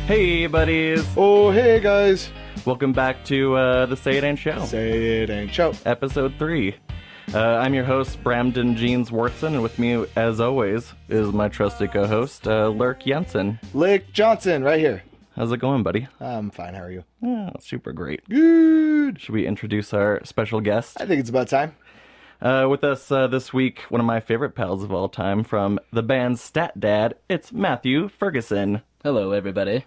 Hey, buddies. Oh, hey, guys. Welcome back to the Say It Ain't Show. Say It Ain't Show. Episode 3. I'm your host, Bramden Jeans Wartson, and with me, as always, is my trusted co-host, Lurk Jensen. Lick Johnson, right here. How's it going, buddy? I'm fine. How are you? Yeah, super great. Good. Should we introduce our special guest? I think it's about time. With us this week, one of my favorite pals of all time from the band Stat Dad, it's Matthew Ferguson. Hello, everybody.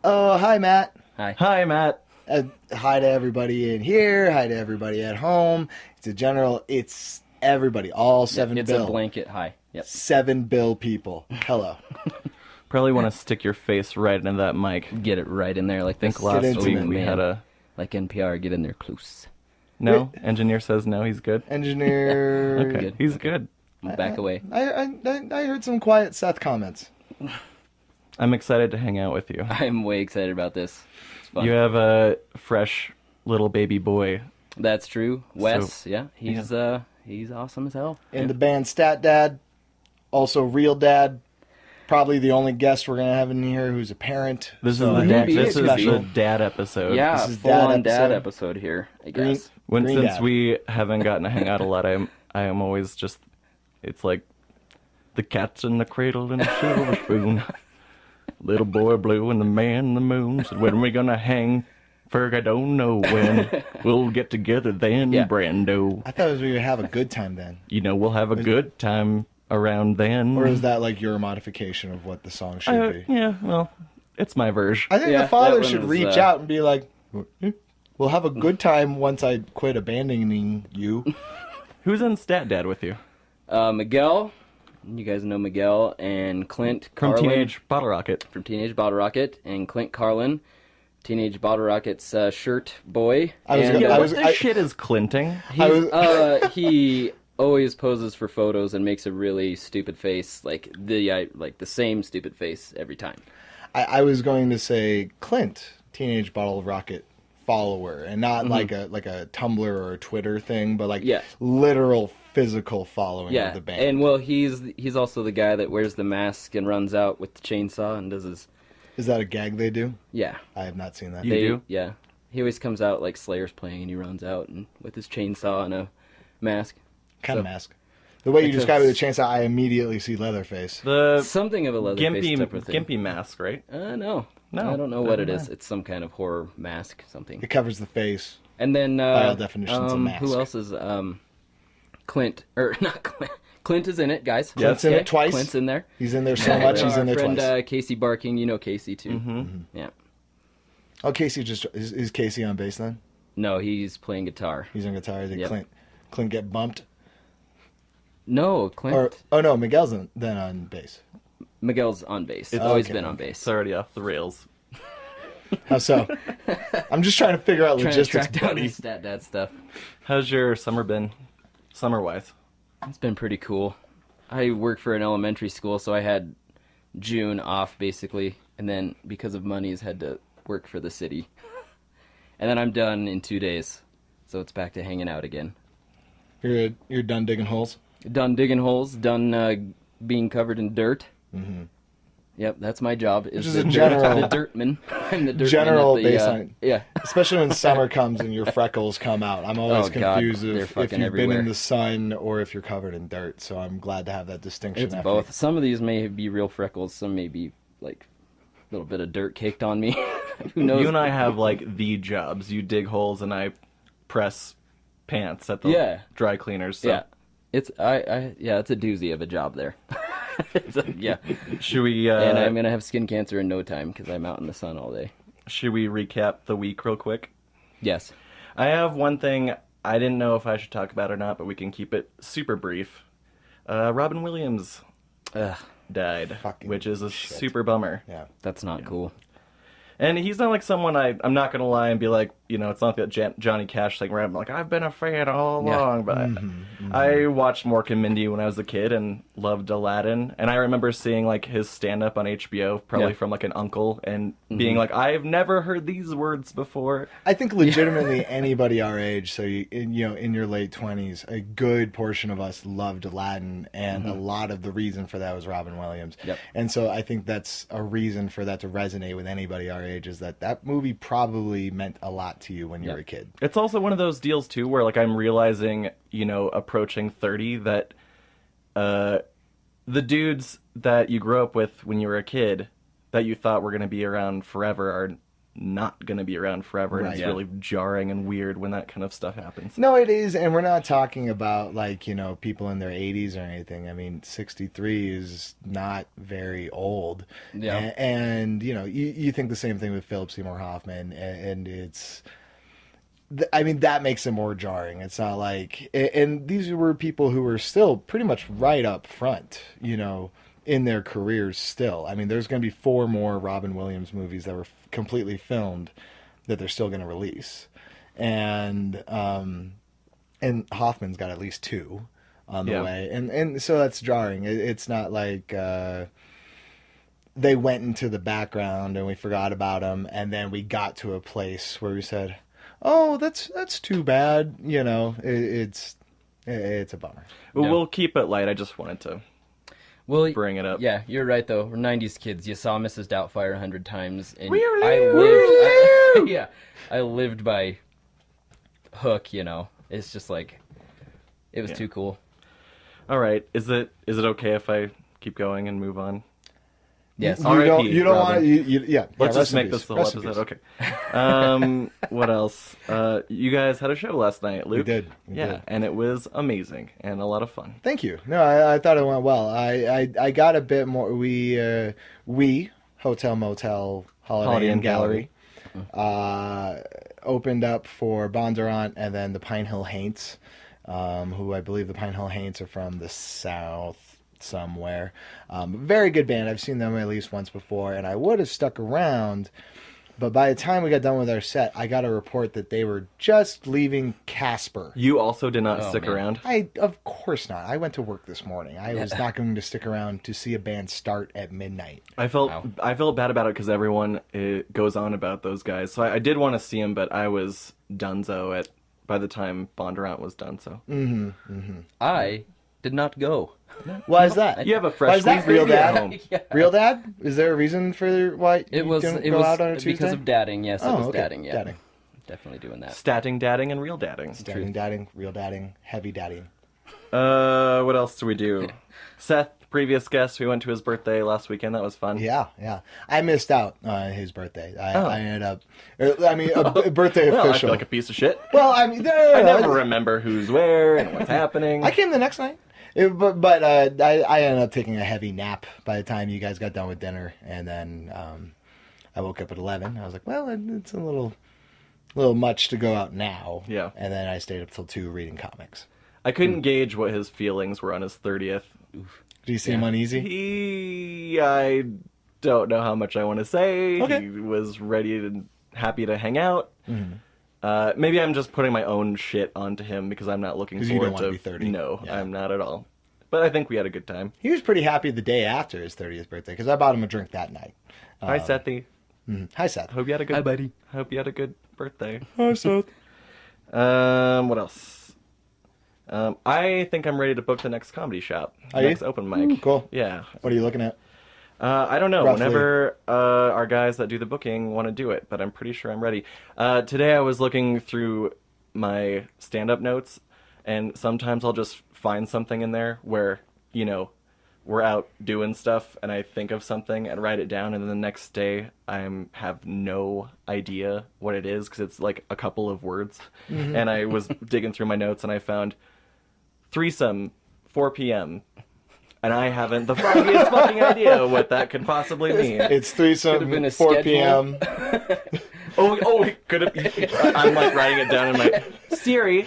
Oh, hi, Matt. Hi. Hi, Matt. Hi to everybody in here. Hi to everybody at home. It's everybody. All 7 It's bill. a blanket hi. Yep. 7 bill people. Hello. Probably want to stick your face right into that mic. Get it right in there like I think this. last into week it, we man. had a... Like NPR, get in there close. No? Engineer says no, he's good? Engineer. Okay, Good. he's good. Back away. I heard some quiet Seth comments. I'm excited to hang out with you. I'm way excited about this. It's fun. You have a fresh little baby boy. That's true. Wes, So- yeah, he's awesome as hell. In the band Stat Dad. Also Real Dad. Probably the only guest we're going to have in here who's a parent. This So is the dad. maybe This it's is special. the dad episode. Yeah, This is full-on dad dad episode. episode here, I Green- guess. Since Dad. we haven't gotten to hang out a lot, I am always just. It's like the cat's in the cradle and the silver spoon. Little boy blue and the man in the moon said, "When we gonna hang? Ferg, I don't know when. We'll get together then, Yeah. Brando. I thought it was we would have a good time then. You know, we'll have a good time around then." Or is that like your modification of what the song should be? Yeah, well, it's my version. I think Yeah, the father that one should was, reach out and be like, we'll have a good time once I quit abandoning you. Who's in Stat Dad with you? Miguel, you guys know Miguel, and Clint From Carlin. Teenage Bottle Rocket. From Teenage Bottle Rocket, and Clint Carlin, Teenage Bottle Rocket's shirt boy. I was And, gonna- Yeah, I what was- the shit is Clinting? he always poses for photos and makes a really stupid face, like the same stupid face every time. I was going to say Clint, Teenage Bottle Rocket follower, and not like a Tumblr or a Twitter thing, but like Yeah. literal physical following Yeah, of the band. and well, he's also the guy that wears the mask and runs out with the chainsaw and does his Is that a gag they do? yeah. I have not seen that. You do? Yeah, he always comes out like Slayer's playing and he runs out and with his chainsaw and a mask. Kind of So- mask. The way you Because- describe it with the chainsaw, I immediately see Leatherface. The Something of a leather face type of thing. gimpy mask, right? No. No, I don't know what it never is. mind. It's some kind of horror mask, something. It covers the face. And then By all definitions, a mask. who else is Clint or not Clint? Clint is in it, guys. Clint's in it twice? Clint's in there. He's in there so Yeah, much, he's our in there friend, twice. Casey Barking, you know Casey too. Mm-hmm. Yeah. Oh, Casey is Casey on bass then? No, he's playing guitar. He's on guitar. Did Yep. Clint get bumped? No, Clint. Or oh no, Miguel's then on bass. Miguel's on bass. It's- Always okay, been on okay. bass. It's already off the rails. How so? I'm just trying to figure out Trying to logistics, track down buddy. his stat dad stuff. How's your summer been, summer-wise? It's been pretty cool. I work for an elementary school, so I had June off basically, and then because of monies, had to work for the city. And then I'm done in 2 days, so it's back to hanging out again. You're done digging holes. Done digging holes. Done being covered in dirt. Mm-hmm. Yep, that's my job. Which is the a general- the dirtman. I'm the dirtman. general at the, baseline. Yeah. Especially when summer comes and your freckles come out. I'm always Oh, God, confused they're if fucking you've been everywhere. in the sun or if you're covered in dirt. So I'm glad to have that distinction. It's after- both. Some of these may be real freckles. Some may be like a little bit of dirt caked on me. Who knows? You and I have like the jobs. You dig holes and I press pants at the Yeah. dry cleaners. So Yeah. It's it's a doozy of a job there. Yeah. should we And I'm gonna have skin cancer in no time because I'm out in the sun all day. should we recap the week real quick? Yes. I have one thing I didn't know if I should talk about or not, but we can keep it super brief. Robin Williams Ugh, died, Fucking which is a shit. super bummer. Yeah. that's not cool. And he's not like someone I'm not gonna lie and be like, you know, it's not that Johnny Cash thing where I'm like, I've been a fan all Yeah. along, but I watched Mork and Mindy when I was a kid and loved Aladdin. And I remember seeing like his stand-up on HBO, probably Yeah. from like an uncle, and being like, I've never heard these words before. I think legitimately anybody our age, so in your late 20s, a good portion of us loved Aladdin, and a lot of the reason for that was Robin Williams. Yep. And so I think that's a reason for that to resonate with anybody our age, is that movie probably meant a lot to you when you were a kid. It's also one of those deals too where like I'm realizing, you know, approaching 30 that the dudes that you grew up with when you were a kid that you thought were going to be around forever are not going to be around forever, and Right. it's Yeah. really jarring and weird when that kind of stuff happens. No, it is, and we're not talking about like, you know, people in their 80s or anything. I mean, 63 is not very old. Yeah. And you know, you think the same thing with Philip Seymour Hoffman, and it's, I mean, that makes it more jarring. It's not like, and these were people who were still pretty much right up front, you know, in their careers still. I mean, there's going to be 4 more Robin Williams movies that were completely filmed that they're still going to release. And Hoffman's got at least 2 on the way. And so that's jarring. It's not like they went into the background and we forgot about them, and then we got to a place where we said, oh, that's too bad. You know, it's a bummer. Well, Yeah. we'll keep it light. I just wanted to bring it up. Yeah, you're right though. We're 90s kids. You saw Mrs. Doubtfire 100 times, and I lived by hook. You know, it's just like it was too cool. All right. Is it okay if I keep going and move on? Yes. You don't want Robin. yeah. Let's yeah, just make peace. this the whole Rest in episode. peace. Okay. What else? You guys had a show last night, Luke. We did. We Yeah, did. and it was amazing and a lot of fun. Thank you. No, I thought it went well. I got a bit more. We Hotel Motel Holiday Inn Gallery opened up for Bondurant, and then the Pine Hill Haints, who I believe the Pine Hill Haints are from the South somewhere. Very good band. I've seen them at least once before, and I would have stuck around. But by the time we got done with our set, I got a report that they were just leaving Casper. You also did not stick man. around. Of course not. I went to work this morning. I was not going to stick around to see a band start at midnight. I felt bad about it because everyone goes on about those guys. So I did want to see them, but I was donezo by the time Bondurant was done. So I did not go. Why is that? you have a Why fresh is that, squeeze Real baby at Dad? home. Yeah. Real Dad? Is there a reason for why you don't go out on a Tuesday? because of dadding. Yes, it was okay. dadding. Yeah, Dadding. definitely doing that. Statting, dadding, and real dadding. Dadding, dadding, real dadding, heavy dadding. What else do we do? Seth, previous guest, we went to his birthday last weekend. That was fun. Yeah. I missed out on his birthday. I ended up, a birthday Well, I official. feel like a piece of shit. Well, I mean, I never remember who's where and what's happening. I came the next night. But I ended up taking a heavy nap by the time you guys got done with dinner, and then I woke up at 11. I was like, well, it's a little much to go out now. Yeah. And then I stayed up till 2 reading comics. I couldn't gauge what his feelings were on his 30th. Do you seem uneasy? I don't know how much I want to say. Okay. He was ready and happy to hang out. Maybe I'm just putting my own shit onto him because I'm not looking 'Cause you forward don't want to to be 30. No, Yeah. I'm not at all. But I think we had a good time. He was pretty happy the day after his 30th birthday because I bought him a drink that night. Hi, Sethy. Hi, Seth. Hope you had a good. Hi, buddy. Hope you had a good birthday. Hi, Seth. What else? I think I'm ready to book the next comedy shop. Are you? Next open mic. Cool. Yeah. What are you looking at? I don't know. Roughly. Whenever our guys that do the booking want to do it, but I'm pretty sure I'm ready. Today I was looking through my stand-up notes, and sometimes I'll just find something in there where, you know, we're out doing stuff, and I think of something and write it down, and then the next day I have no idea what it is because it's like a couple of words. And I was digging through my notes, and I found threesome, 4 p.m., and I haven't the foggiest fucking idea what that could possibly mean. It's threesome, Could've been a 4 schedule. p.m. It could have. I'm like writing it down in my Siri.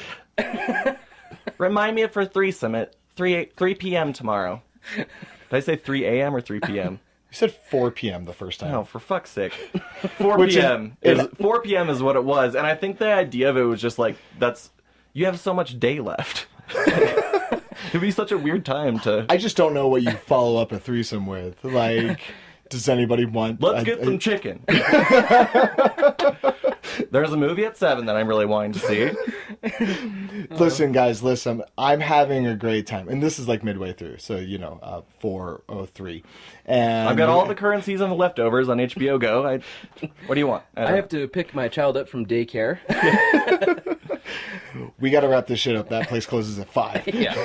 Remind me for threesome at 3 p.m. tomorrow. Did I say 3 a.m. or 3 p.m.? You said 4 p.m. the first time. Oh, for fuck's sake. 4 Which p.m. is- 4 p.m. is what it was. And I think the idea of it was just like, you have so much day left. It'd be such a weird time to... I just don't know what you follow up a threesome with. Like, does anybody want... Let's get some chicken. There's a movie at 7 that I'm really wanting to see. Listen, guys, listen. I'm having a great time. And this is like midway through. So, 4:03. And I've got all the current season of Leftovers on HBO Go. What do you want? I have to pick my child up from daycare. We got to wrap this shit up. That place closes at 5. Yeah.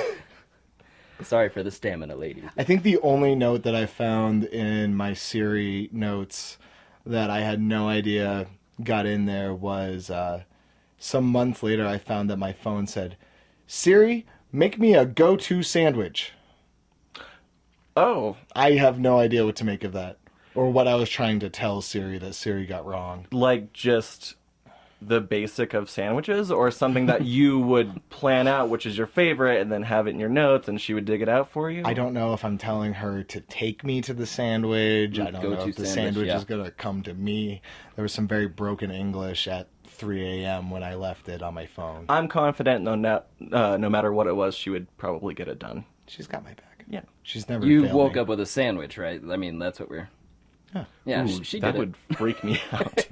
Sorry for the stamina, ladies. I think the only note that I found in my Siri notes that I had no idea got in there was some month later I found that my phone said, Siri, make me a go-to sandwich. Oh, I have no idea what to make of that. Or what I was trying to tell Siri that Siri got wrong. like just the basic of sandwiches, or something that you would plan out, which is your favorite, and then have it in your notes, and she would dig it out for you? I don't know if I'm telling her to take me to the sandwich. I don't know Go-to if the sandwich, sandwich yeah. is going to come to me. There was some very broken English at 3 a.m. when I left it on my phone. I'm confident no matter what it was, she would probably get it done. She's got my back. Yeah. She's never You failed woke me. up with a sandwich, right? I mean, that's what we're... Huh. Yeah, Ooh, she that did would freak me out.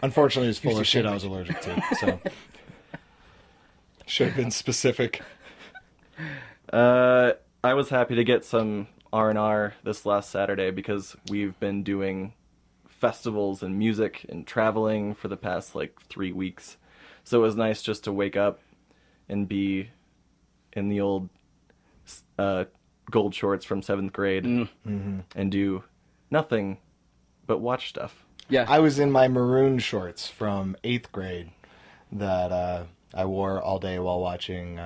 Unfortunately, it was full Here's of shit I was allergic to, so... Should have been specific. I was happy to get some R&R this last Saturday because we've been doing festivals and music and traveling for the past 3 weeks. So it was nice just to wake up and be in the old gold shorts from 7th grade and do nothing but watch stuff. Yeah. I was in my maroon shorts from 8th grade that I wore all day while watching...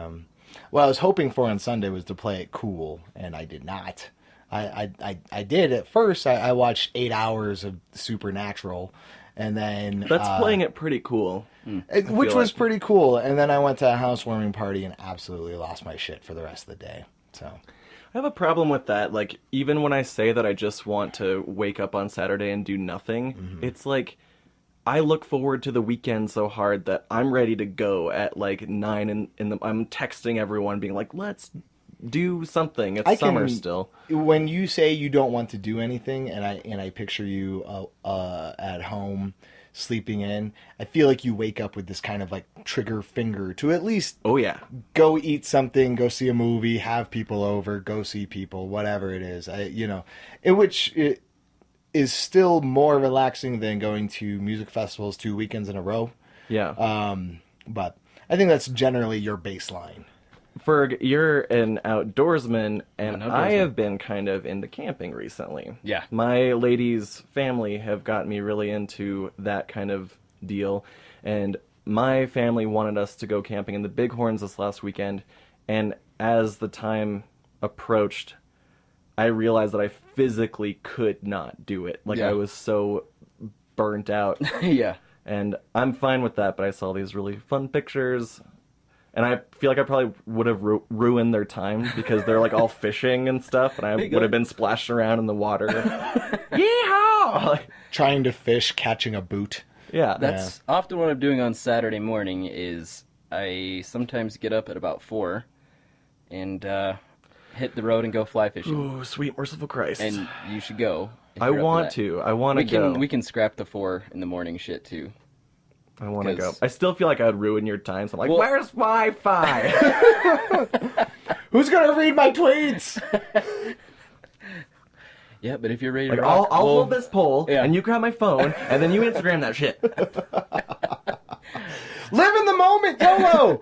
what I was hoping for on Sunday was to play it cool, and I did not. I did at first. I watched 8 hours of Supernatural, and then... That's playing it pretty cool. which feel was like. pretty cool. And then I went to a housewarming party and absolutely lost my shit for the rest of the day. So... I have a problem with that. Even when I say that I just want to wake up on Saturday and do nothing, it's like I look forward to the weekend so hard that I'm ready to go at 9 I'm texting everyone being like, let's do something. It's summer still. When you say you don't want to do anything, and I picture you at home sleeping in, I feel like you wake up with this kind of trigger finger to at least Oh yeah. go eat something, go see a movie, have people over, go see people, whatever it is. Which it is still more relaxing than going to music festivals 2 weekends in a row. Yeah. But I think that's generally your baseline. Ferg, you're an outdoorsman, and I'm an I outdoorsman. have been kind of into camping recently. Yeah. My lady's family have got me really into that kind of deal, and my family wanted us to go camping in the Bighorns this last weekend, and as the time approached, I realized that I physically could not do it. Yeah. I was so burnt out. Yeah. And I'm fine with that, but I saw these really fun pictures, and I feel like I probably would have ruined their time because they're all fishing and stuff, and I would have been splashing around in the water. Yeehaw! Trying to fish, catching a boot. Yeah. That's often what I'm doing on Saturday morning is I sometimes get up at about 4 and hit the road and go fly fishing. Ooh, sweet merciful Christ. And you should go. if I you're up for want that. to. I want to We go. can scrap the 4 in the morning shit too. I want to go. 'cause- I still feel like I would ruin your time, so I'm like, Well- where's Wi-Fi? Who's gonna read my tweets? Yeah, but if you're ready to I'll rock, hold this pole, yeah. and you grab my phone, and then you Instagram that shit. Live in the moment, YOLO!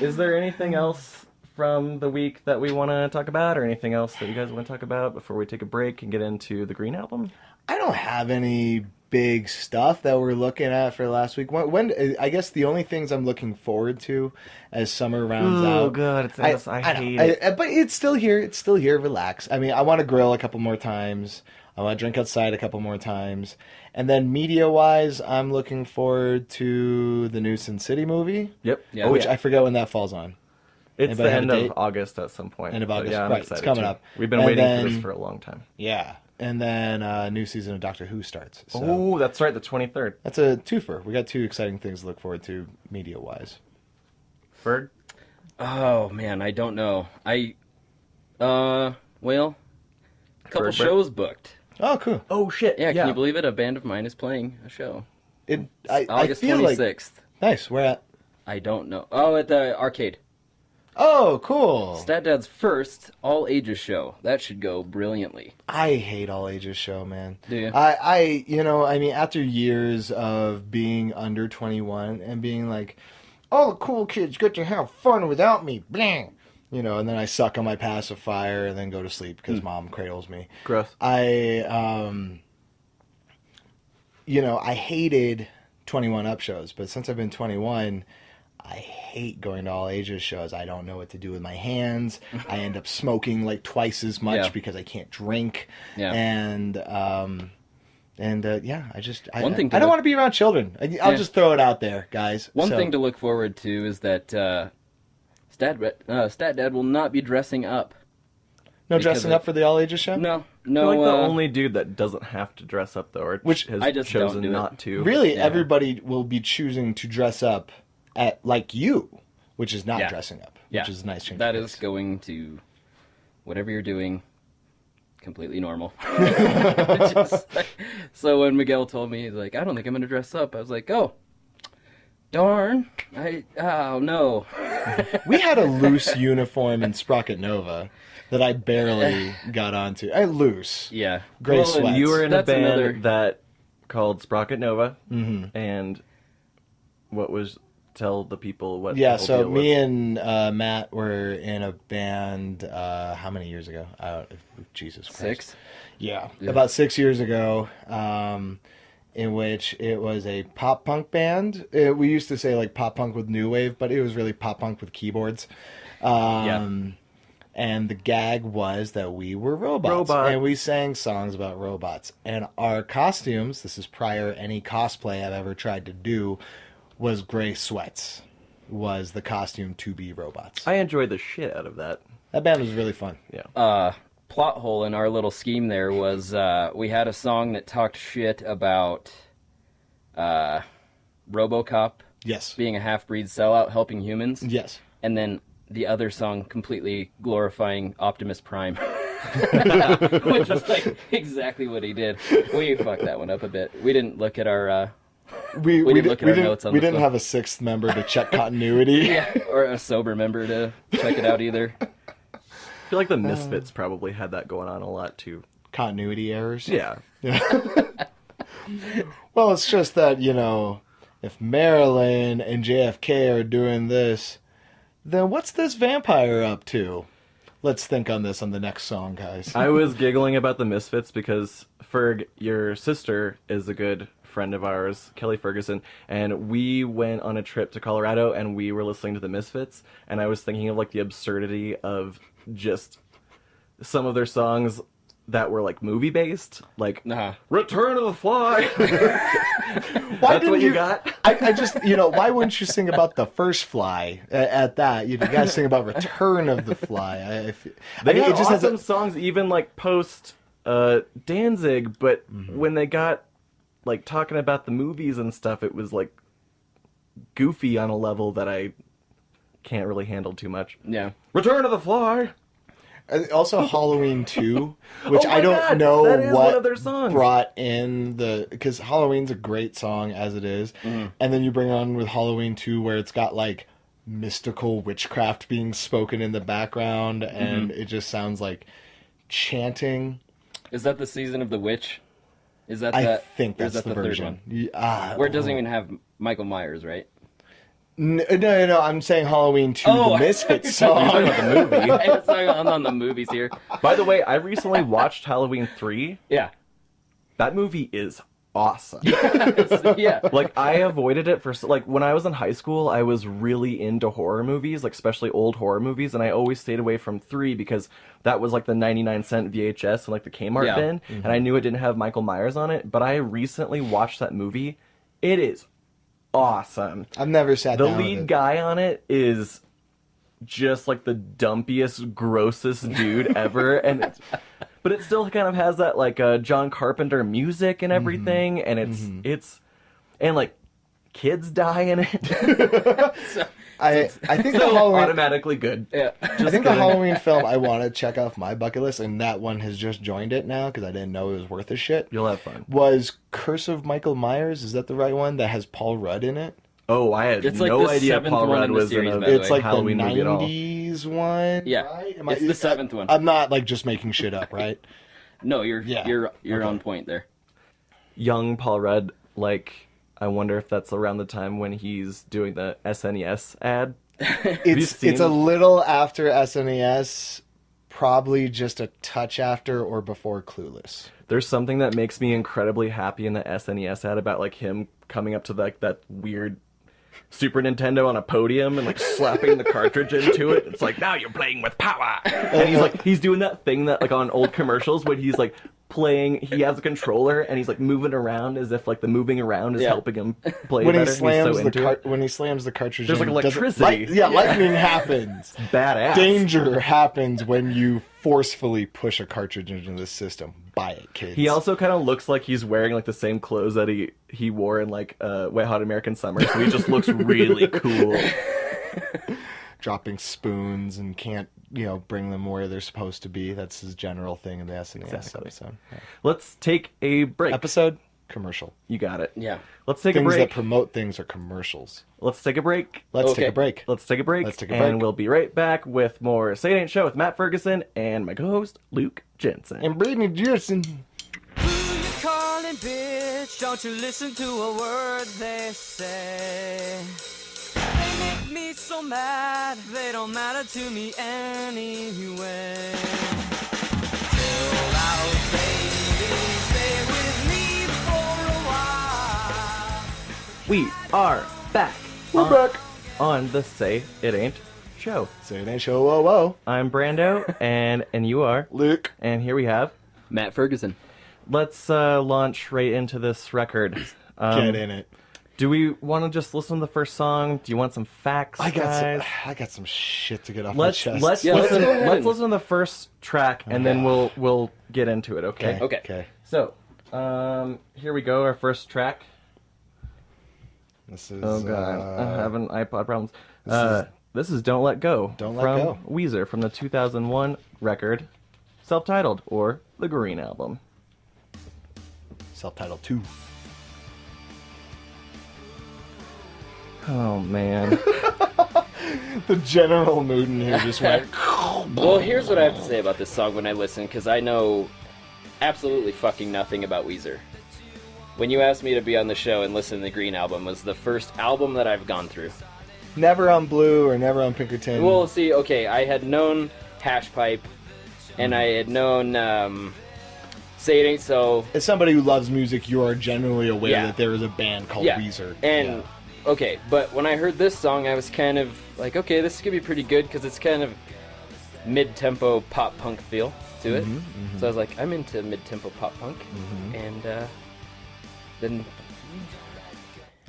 Is there anything else from the week that we want to talk about, or anything else that you guys want to talk about before we take a break and get into the Green Album? I don't have any big stuff that we're looking at for last week. When I guess the only things I'm looking forward to as summer rounds out. Oh god, I hate know. it. But it's still here. It's still here. Relax. I mean, I want to grill a couple more times. I want to drink outside a couple more times. And then media-wise, I'm looking forward to the new Sin City movie, Yep. Yeah. which I forget when that falls on. It's Anybody the have end a of date? August at some point. End of But August, yeah, I'm right, it's excited coming too. up. We've been And waiting for then- this for a long time. Yeah. And then a new season of Doctor Who starts. So Oh, that's right, the 23rd. that's a twofer. We got two exciting things to look forward to media-wise. Ferg? Oh man, I don't know. Well, a couple Ferg, shows booked. Oh, cool. Oh, shit. Yeah, can you believe it? A band of mine is playing a show. I August feel 26th. like... Nice. Where at? I don't know. Oh, at the arcade. Oh, cool. Stat Dad's first all ages show. That should go brilliantly. I hate all ages show, man. Do you? I mean, after years of being under 21 and being like, all the cool kids get to have fun without me, blah. And then I suck on my pacifier and then go to sleep because mom cradles me. Gross. I hated 21 up shows, but since I've been 21, I hate going to all ages shows. I don't know what to do with my hands. I end up smoking like twice as much because I can't drink. Yeah. And yeah, I don't look- want to be around children. I'll just throw it out there, guys. One thing to look forward to is that Stat Dad will not be dressing up. no because dressing up for the all ages show. No. You're like the only dude that doesn't have to dress up, though, or Which has I just don't chosen do it. not to. Really, Yeah. everybody will be choosing to dress up at like you, which is not Yeah. dressing up. Yeah. Which is a nice change. That of is pace. going to whatever you're doing, completely normal. So when Miguel told me, he's like, I don't think I'm going to dress up. I was like, oh, darn. Oh, no. We had a loose uniform in Sprocket Nova that I barely got onto. Loose. Yeah. Gray and sweats. You were in a That's band another- that called Sprocket Nova, Mm-hmm. and tell the people what Yeah, the whole so deal me was. and Matt were in a band, how many years ago? Jesus Christ. 6? Yeah, Yeah. about 6 years ago, in which it was a pop punk band. We used to say like pop punk with new wave, but it was really pop punk with keyboards. And the gag was that we were robots. And we sang songs about robots. And our costumes, this is prior any cosplay I've ever tried to do, was gray sweats. Was the costume to be robots. I enjoyed the shit out of that. That band was really fun. Yeah. Plot hole in our little scheme there was we had a song that talked shit about RoboCop Yes. being a half-breed sellout helping humans. Yes. And then the other song completely glorifying Optimus Prime. Which is like exactly what he did. We fucked that one up a bit. We didn't look at our We didn't look at our notes on we this didn't one. have a sixth member to check continuity. or a sober member to check it out either. I feel like the Misfits probably had that going on a lot, too. Continuity errors. Yeah. Well, it's just that, if Marilyn and JFK are doing this, then what's this vampire up to? Let's think on this on the next song, guys. I was giggling about the Misfits because, Ferg, your sister is a good friend of ours, Kelly Ferguson, and we went on a trip to Colorado and we were listening to the Misfits, and I was thinking of like the absurdity of just some of their songs that were like movie based, like Return of the Fly. That's what you got? I just, why wouldn't you sing about the first fly at that? You gotta sing about Return of the Fly. They had it just has awesome songs even like post Danzig, but when they got like talking about the movies and stuff, it was like goofy on a level that I can't really handle too much. Yeah. Return of the Fly. Also Halloween 2, which Oh my I don't God, know that is what one of their songs. brought in because Halloween's a great song as it is, and then you bring on with Halloween 2 where it's got like mystical witchcraft being spoken in the background, and it just sounds like chanting. Is that the Season of the Witch? Is that I that? think or is that's that the third version. one? Where it doesn't even have Michael Myers, right? No, I'm saying Halloween 2, the Misfits song. You're talking about the movie. I'm on the movies here. By the way, I recently watched Halloween 3. Yeah. That movie is awesome. Yeah. Like, I avoided it for, like, when I was in high school, I was really into horror movies, like, especially old horror movies, and I always stayed away from 3 because that was, like, the 99-cent VHS and, like, the Kmart bin, and I knew it didn't have Michael Myers on it, but I recently watched that movie. It is awesome. I've never sat The down with lead it. guy on it is just like the dumpiest, grossest dude ever, and but it still kind of has that like John Carpenter music and everything, and it's and like kids die in it. I think the So Halloween automatically good. Yeah. I think the Halloween film I want to check off my bucket list, and that one has just joined it now because I didn't know it was worth a shit. You'll have fun. Was Curse of Michael Myers? Is that the right one that has Paul Rudd in it? Oh, I had It's like no the idea seventh Paul one Rudd in the was series, in by a the It's way. like Halloween the movie at all. 90s one. Yeah. Right? It's the seventh one. I'm not like just making shit up, right? No, you're Okay. on point there. Young Paul Rudd, like, I wonder if that's around the time when he's doing the SNES ad. It's seen- a little after SNES, probably just a touch after or before Clueless. There's something that makes me incredibly happy in the SNES ad about like him coming up to like that weird Super Nintendo on a podium and like slapping the cartridge into it. It's like, now you're playing with power. And he's doing that thing that like on old commercials when he's like playing, he has a controller and he's like moving around as if like the moving around is helping him play When better. he slams He's so into it. when he slams the cartridge, There's, in, like, does it- electricity. lightning happens. Badass. Danger happens when you forcefully push a cartridge into the system. Buy it, kids. He also kind of looks like he's wearing like the same clothes that he wore in like Wet Hot American Summer, so he just looks really cool. dropping spoons and can't, bring them where they're supposed to be. That's his general thing in the SNES Exactly. episode. Yeah. Let's take a break. Episode commercial. You got it. Yeah. Let's take a Things break. that promote things are commercials. Let's take a break. Let's Okay. take a break. Let's take a break. Let's take a break. And we'll be right back with more Say It Ain't Show with Matt Ferguson and my co-host Luke Jensen. And Brittany Jensen. Who you calling bitch? Don't you listen to a word they say. They make me so mad, they don't matter to me anyway. Chill out, baby, stay with me for a while. We are back. We're back. On the Say It Ain't Show. Say it ain't show, whoa, whoa. I'm Brando, and you are. Luke. And here we have. Matt Ferguson. Let's launch right into this record. Get in it. Do we want to just listen to the first song? Do you want some facts, I guys? got some shit to get off Let's my chest. let's Yeah, let's listen. go ahead Let's and- listen to the first track, and then we'll get into it. Okay. Okay. Okay. So, here we go. Our first track. This is. Oh god, I'm having iPod problems. is- This is "Don't Let Go" Don't Let from Go. Weezer from the 2001 record, self-titled or the Green Album. Self-titled 2. Oh man. The general mood in here just went. Well, here's what I have to say about this song when I listen, because I know absolutely fucking nothing about Weezer. When you asked me to be on the show and listen to the Green Album was the first album that I've gone through. Never on Blue or never on Pinkerton. Well, see, okay, I had known Hash Pipe, and I had known Say It Ain't So. as somebody who loves music, you are generally aware Yeah. that there is a band called Yeah, Weezer. and okay, but when I heard this song, I was kind of like, okay, this could be pretty good because it's kind of mid-tempo pop punk feel to it. So I was like, I'm into mid-tempo pop punk, and then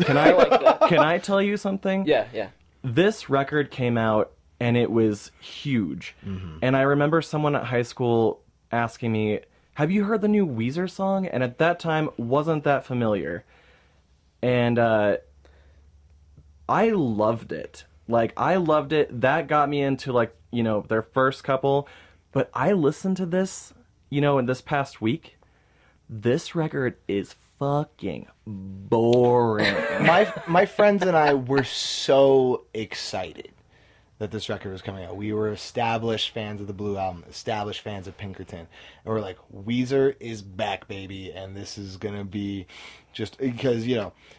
Can I like that. can I tell you something? yeah. This record came out and it was huge. And I remember someone at high school asking me, "Have you heard the new Weezer song?" And at that time wasn't that familiar. And I loved it. Like, I loved it. That got me into, like, their first couple. But I listened to this, in this past week. This record is fucking boring. my friends and I were so excited that this record was coming out. We were established fans of the Blue Album, established fans of Pinkerton. And we're like, Weezer is back, baby. And this is going to be just because,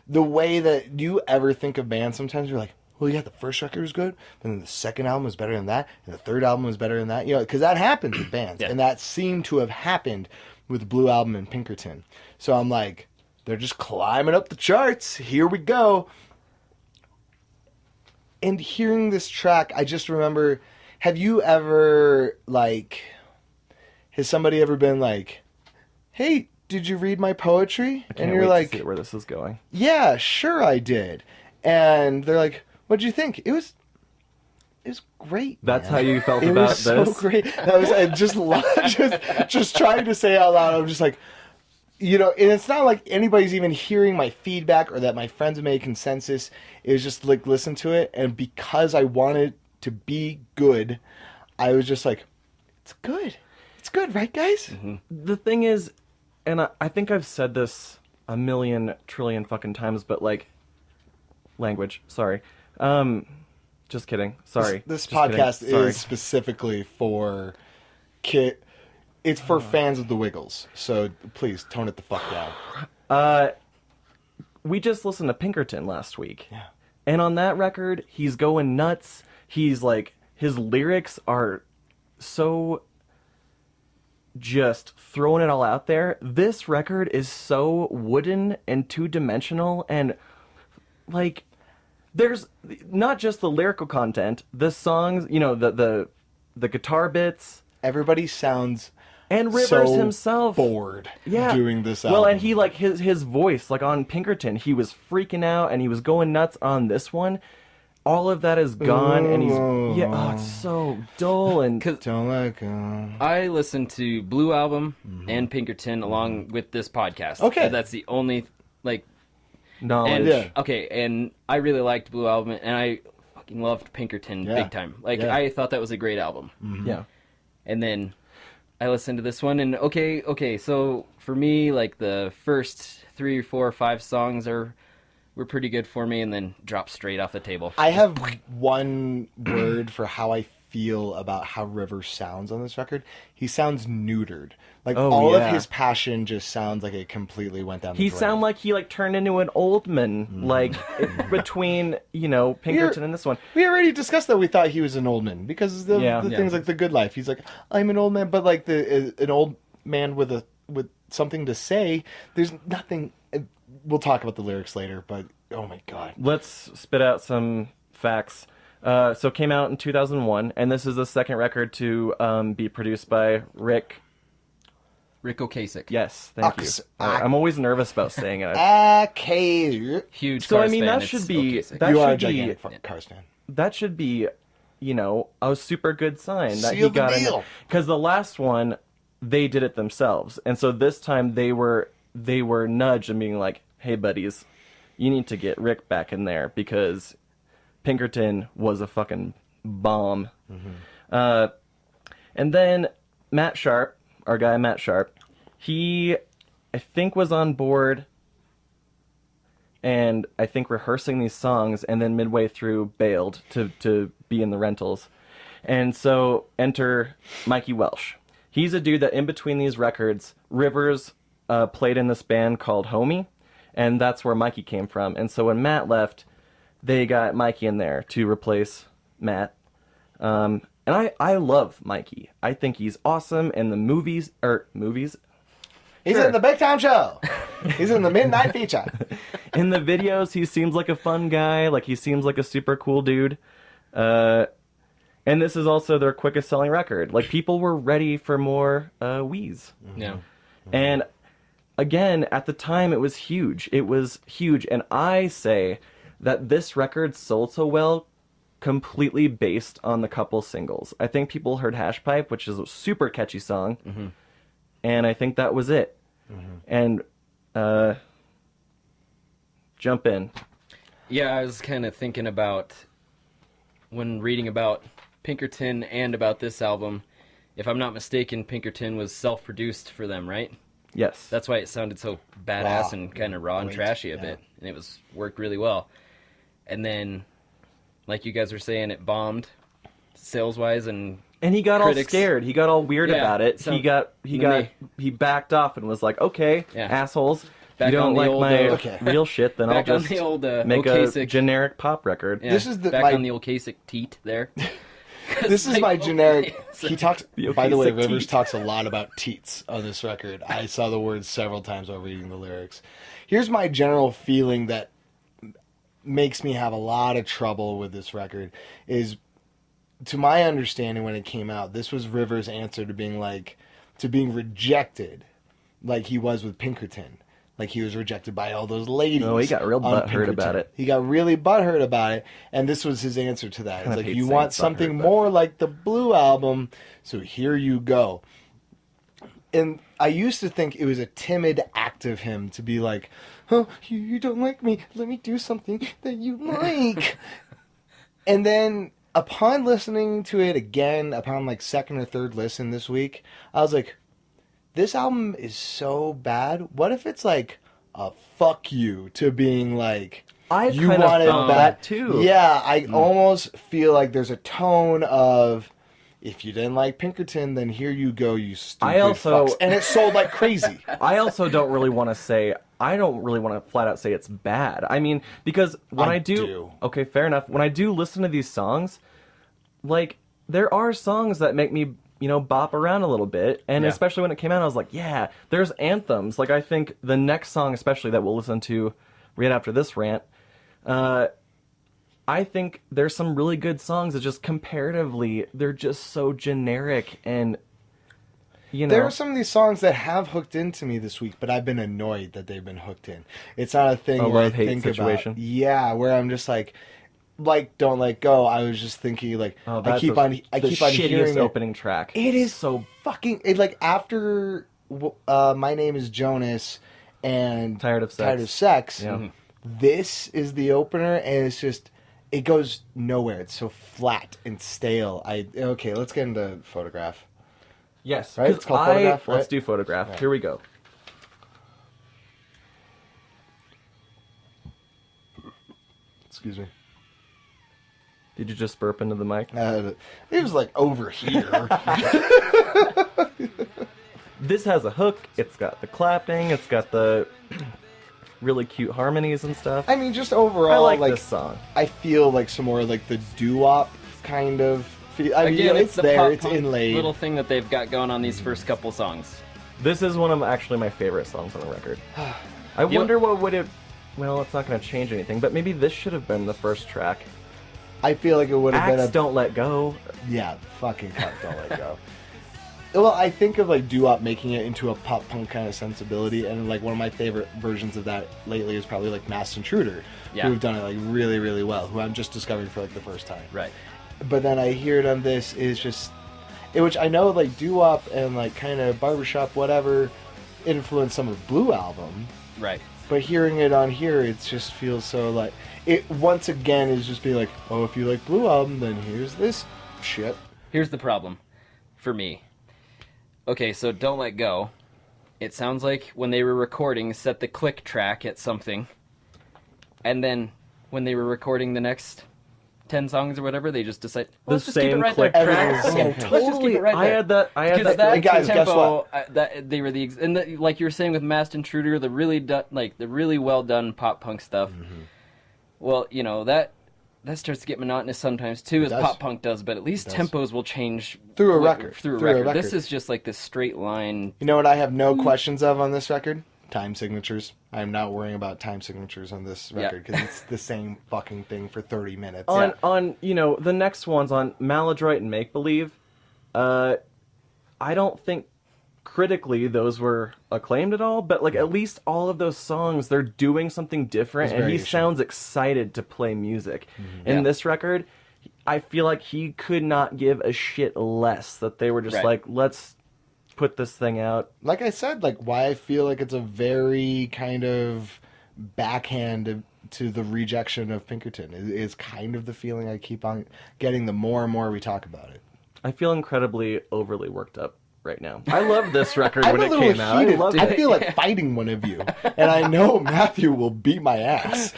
the way that you ever think of bands, sometimes you're like, well, yeah, the first record was good, but then the second album was better than that, and the third album was better than that. Because that happens with bands. Yeah. And that seemed to have happened with Blue Album and Pinkerton. So I'm like, they're just climbing up the charts. Here we go. And hearing this track, I just remember, have you ever, has somebody ever been like, hey, did you read my poetry? Can't And you're wait like, to see where this is going. yeah, sure I did. And they're like, what'd you think? It was great. That's man. how you felt It about was this? so great. That was just trying to say out loud. I'm just like, you know, and it's not like anybody's even hearing my feedback or that my friends have made consensus. It was just like, listen to it, and because I wanted to be good, I was just like, it's good. It's good, right, guys? Mm-hmm. The thing is, and I think I've said this a million trillion fucking times, but like, language, sorry. Just kidding. Sorry. This Just kidding. podcast Sorry. is specifically for it's for fans of the Wiggles. So please tone it the fuck down. We just listened to Pinkerton last week. Yeah. And on that record, he's going nuts. He's like, his lyrics are so just throwing it all out there. This record is so wooden and two-dimensional, and like, there's not just the lyrical content, the songs, you know, the guitar bits, Everybody sounds and Rivers so himself bored yeah. doing this album. Well, and he like his voice, like on Pinkerton, he was freaking out and he was going nuts on this one. All of that is gone, and it's so dull and Don't let go. I listened to Blue Album and Pinkerton along with this podcast. Okay. That's the only like. knowledge. And Yeah. okay, and I really liked Blue Album, and I fucking loved Pinkerton Yeah. big time. Like Yeah. I thought that was a great album. Yeah. And then I listened to this one, and okay. So for me, like the first 3, 4, 5 songs were pretty good for me, and then dropped straight off the table. I have one word for how I feel about how Rivers sounds on this record. He sounds neutered. Like all yeah. of his passion just sounds like it completely went down the He drain. sound like he like turned into an old man, like between, you know, Pinkerton and this one. We already discussed that we thought he was an old man because the Yeah. things like The Good Life. He's like, I'm an old man, but like an old man with something to say. There's nothing. We'll talk about the lyrics later, but oh my god. Let's spit out some facts. So it came out in 2001, and this is the second record to be produced by Rick. Rick Ocasek. Yes, thank you. Ox- I'm always nervous about saying it. Okay. Huge. So, I Cars mean, fan, that it's should be- Ocasek. that You are a should be- gigantic Cars fan. That should be, you know, a super good sign that Seal he the got in. deal. Because the last one, they did it themselves, and so this time they were nudged and being like, "Hey, buddies, you need to get Rick back in there because Pinkerton was a fucking bomb." And then Matt Sharp, our guy Matt Sharp, he, I think, was on board and I think rehearsing these songs, and then midway through bailed to be in the rentals. And so enter Mikey Welsh. He's a dude that in between these records, Rivers played in this band called Homie, and that's where Mikey came from. And so when Matt left, they got Mikey in there to replace Matt. And I love Mikey. I think he's awesome in the movies. He's Sure. in the Big Time Show. He's in the Midnight Feature. In the videos, he seems like a fun guy. Like, he seems like a super cool dude. And this is also their quickest selling record. Like, people were ready for more Weeze. Yeah. And again, at the time, it was huge. It was huge. And I say that this record sold so well completely based on the couple singles. I think people heard Hash Pipe, which is a super catchy song. And I think that was it. And jump in. Yeah, I was kind of thinking about when reading about Pinkerton and about this album. If I'm not mistaken, Pinkerton was self-produced for them, right? Yes. That's why it sounded so badass Raw. and kind of raw and Great, trashy a yeah. bit, and it worked really well. And then, like you guys were saying, it bombed sales-wise, and And he got critics- all scared. He got all weird Yeah, about it. so He backed off and was like, "Okay, Yeah. assholes, Back you don't on the like old, my Okay. real shit, then back I'll on just the old make Ocasek. a generic pop record." Yeah, This is the- back my- on the Ocasek teat there. This is Like, my oh, generic. Ocasek. He talks. The By the way, Ocasek Rivers teat. talks a lot about teats on this record. I saw the words several times while reading the lyrics. Here's my general feeling that makes me have a lot of trouble with this record. Is, to my understanding, when it came out, this was Rivers' answer to being rejected, like he was with Pinkerton. Like he was rejected by all those ladies. No, he got real on butthurt about Pinkerton. it. He got really butthurt about it, and this was his answer to that. It's Kind of like, hate you saying want butthurt, something but- more like the Blue album, so here you go. And I used to think it was a timid act of him to be like, oh, you don't like me, let me do something that you like. And then upon listening to it again, upon like second or third listen this week, I was like, this album is so bad. What if it's like a fuck you to being like, I you kind of wanted found that too. Yeah, I almost feel like there's a tone of, if you didn't like Pinkerton, then here you go, you stupid fucks. And it sold like crazy. I also don't really want to say, I don't really want to flat out say it's bad. I mean, because when I do, okay, fair enough. When I do listen to these songs, like, there are songs that make me, you know, bop around a little bit. And especially when it came out, I was like, yeah, there's anthems. Like, I think the next song, especially that we'll listen to right after this rant, I think there's some really good songs that just comparatively, they're just so generic and, you know. There are some of these songs that have hooked into me this week, but I've been annoyed that they've been hooked in. It's not a thing A where I love-hate think situation? about. Yeah, where I'm just like Don't Let Go. I was just thinking like, I keep on shittiest hearing opening track. It is so fucking like after My Name Is Jonas and Tired of Sex. Yeah. This is the opener, and it's just. It goes nowhere. It's so flat and stale. Okay, let's get into Photograph. Yes, right. It's called Photograph. Right? Let's do Photograph. Right. Here we go. Excuse me. Did you just burp into the mic? It was like over here. This has a hook. It's got the clapping. It's got the really cute harmonies and stuff. I mean, just overall, I like this song. I feel like some more like the doo-wop kind of feel. I mean, Again, it's the there. pop It's punk inlaid. little thing that they've got going on these first couple songs. This is one of actually my favorite songs on the record. I wonder what would it... Well, it's not going to change anything, but maybe this should have been the first track. I feel like it would have been Don't Let Go. Yeah, fucking cut Don't Let Go. Well, I think of like doo-wop making it into a pop punk kind of sensibility, and like one of my favorite versions of that lately is probably like Masked Intruder, who've done it like really, really well. Who I'm just discovering for like the first time. Right. But then I hear it on this is just, which I know like doo-wop and like kind of barbershop whatever influenced some of Blue album. Right. But hearing it on here, it just feels so like it once again is just being like, oh, if you like Blue album, then here's this shit. Here's the problem for me. Okay, so Don't Let Go. It sounds like when they were recording, set the click track at something. And then when they were recording the next 10 songs or whatever, they just decide, well, let's just keep it right click there. track. Everything's- Let's just keep it right there. I had that. Because that Hey, guys, guess tempo, they were like you were saying with Masked Intruder, the really well done pop punk stuff. Mm-hmm. Well, you know that starts to get monotonous sometimes too, as does. pop punk does. But at least tempos will change Through a record. Through a Through a record. record. This is just like this straight line. You know what I have no questions of on this record? Time signatures. I'm not worrying about time signatures on this record because it's the same fucking thing for 30 minutes. On you know, the next ones on Maladroit and Make Believe, I don't think critically those were acclaimed at all, but like at least all of those songs, they're doing something different, and he sounds excited to play music. In this record, I feel like he could not give a shit less that they were just like, let's put this thing out. Like I said, like why I feel like it's a very kind of backhand to the rejection of Pinkerton is kind of the feeling I keep on getting the more and more we talk about it. I feel incredibly overly worked up right now. I love this record I'm when a it little came out. I heated. loved I it. feel like fighting one of you, and I know Matthew will beat my ass.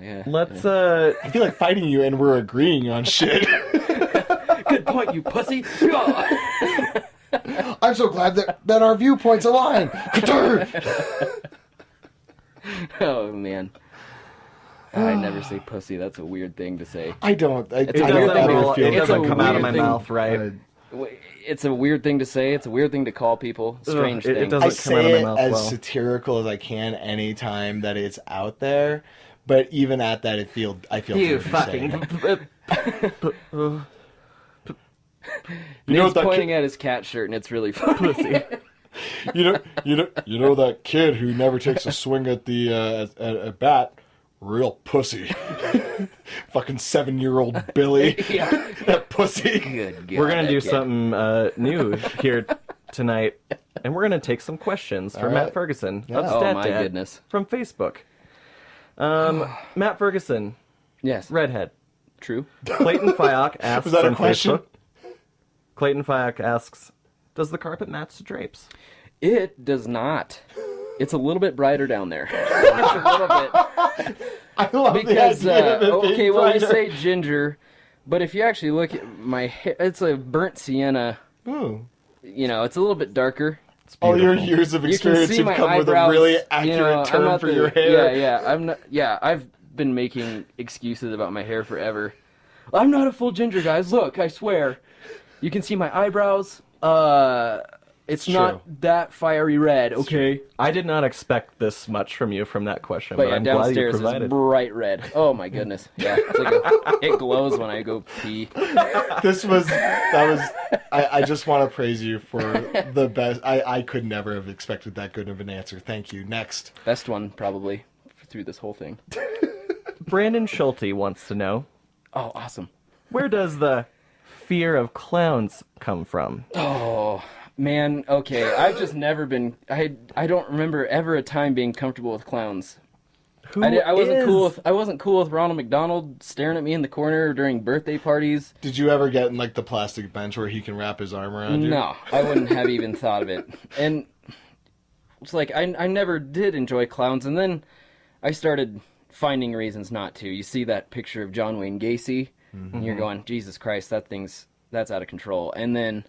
Yeah. Let's I feel like fighting you, and we're agreeing on shit. Good point, you pussy. I'm so glad that our viewpoints align. Oh man. I never say pussy. That's a weird thing to say. I don't. it a weird doesn't, thing. it It's a doesn't come out of weird my thing. mouth, right? It's a weird thing to say. It's a weird thing to call people. Strange it thing. doesn't I come say out of my it mouth as well. satirical as I can anytime that it's out there, but even at that, I feel You dirty fucking. saying it. Nate's pointing at his cat shirt, and it's really funny. Pussy. You know that kid who never takes a swing at the at bat, real pussy. Fucking 7-year-old Billy. Yeah. That pussy. Good God, We're gonna that do kid. something new here tonight, and we're gonna take some questions from All right. Matt Ferguson Yeah. of Oh, Stat my Dad goodness. from Facebook. Matt Yes. redhead. True. Clayton Fyock asks Was that a on question? Facebook. Clayton Fyock asks, "Does the carpet match the drapes?" It does not. It's a little bit brighter down there. Just a little bit. I love Because, the idea of it being okay, well, you brighter. say ginger, but if you actually look at my hair, it's a burnt sienna. Ooh. You know, it's a little bit darker. All your Beautiful. years of You can experience see have my come with a eyebrows. really accurate I'm term not for your hair. Yeah, I've been making excuses about my hair forever. I'm not a full ginger, guys. Look, I swear. You can see my eyebrows. It's It's not true. that fiery red, okay? I did not expect this much from you from that question, But but yeah, I'm glad you downstairs is provided. bright red. Oh my goodness. Yeah, it's like it glows when I go pee. I just want to praise you for the best. I could never have expected that good of an answer. Thank you. Next. Best one, probably, through this whole thing. Brandon Schulte wants to know, Oh, awesome. where does the fear of clowns come from? Oh, man, okay. I've just never been... I don't remember ever a time being comfortable with clowns. Who I wasn't is- cool with Ronald McDonald staring at me in the corner during birthday parties. Did you ever get in like the plastic bench where he can wrap his arm around you? No, I wouldn't have even thought of it. And it's like, I never did enjoy clowns, and then I started finding reasons not to. You see that picture of John Wayne Gacy, and you're going, Jesus Christ, that's out of control. And then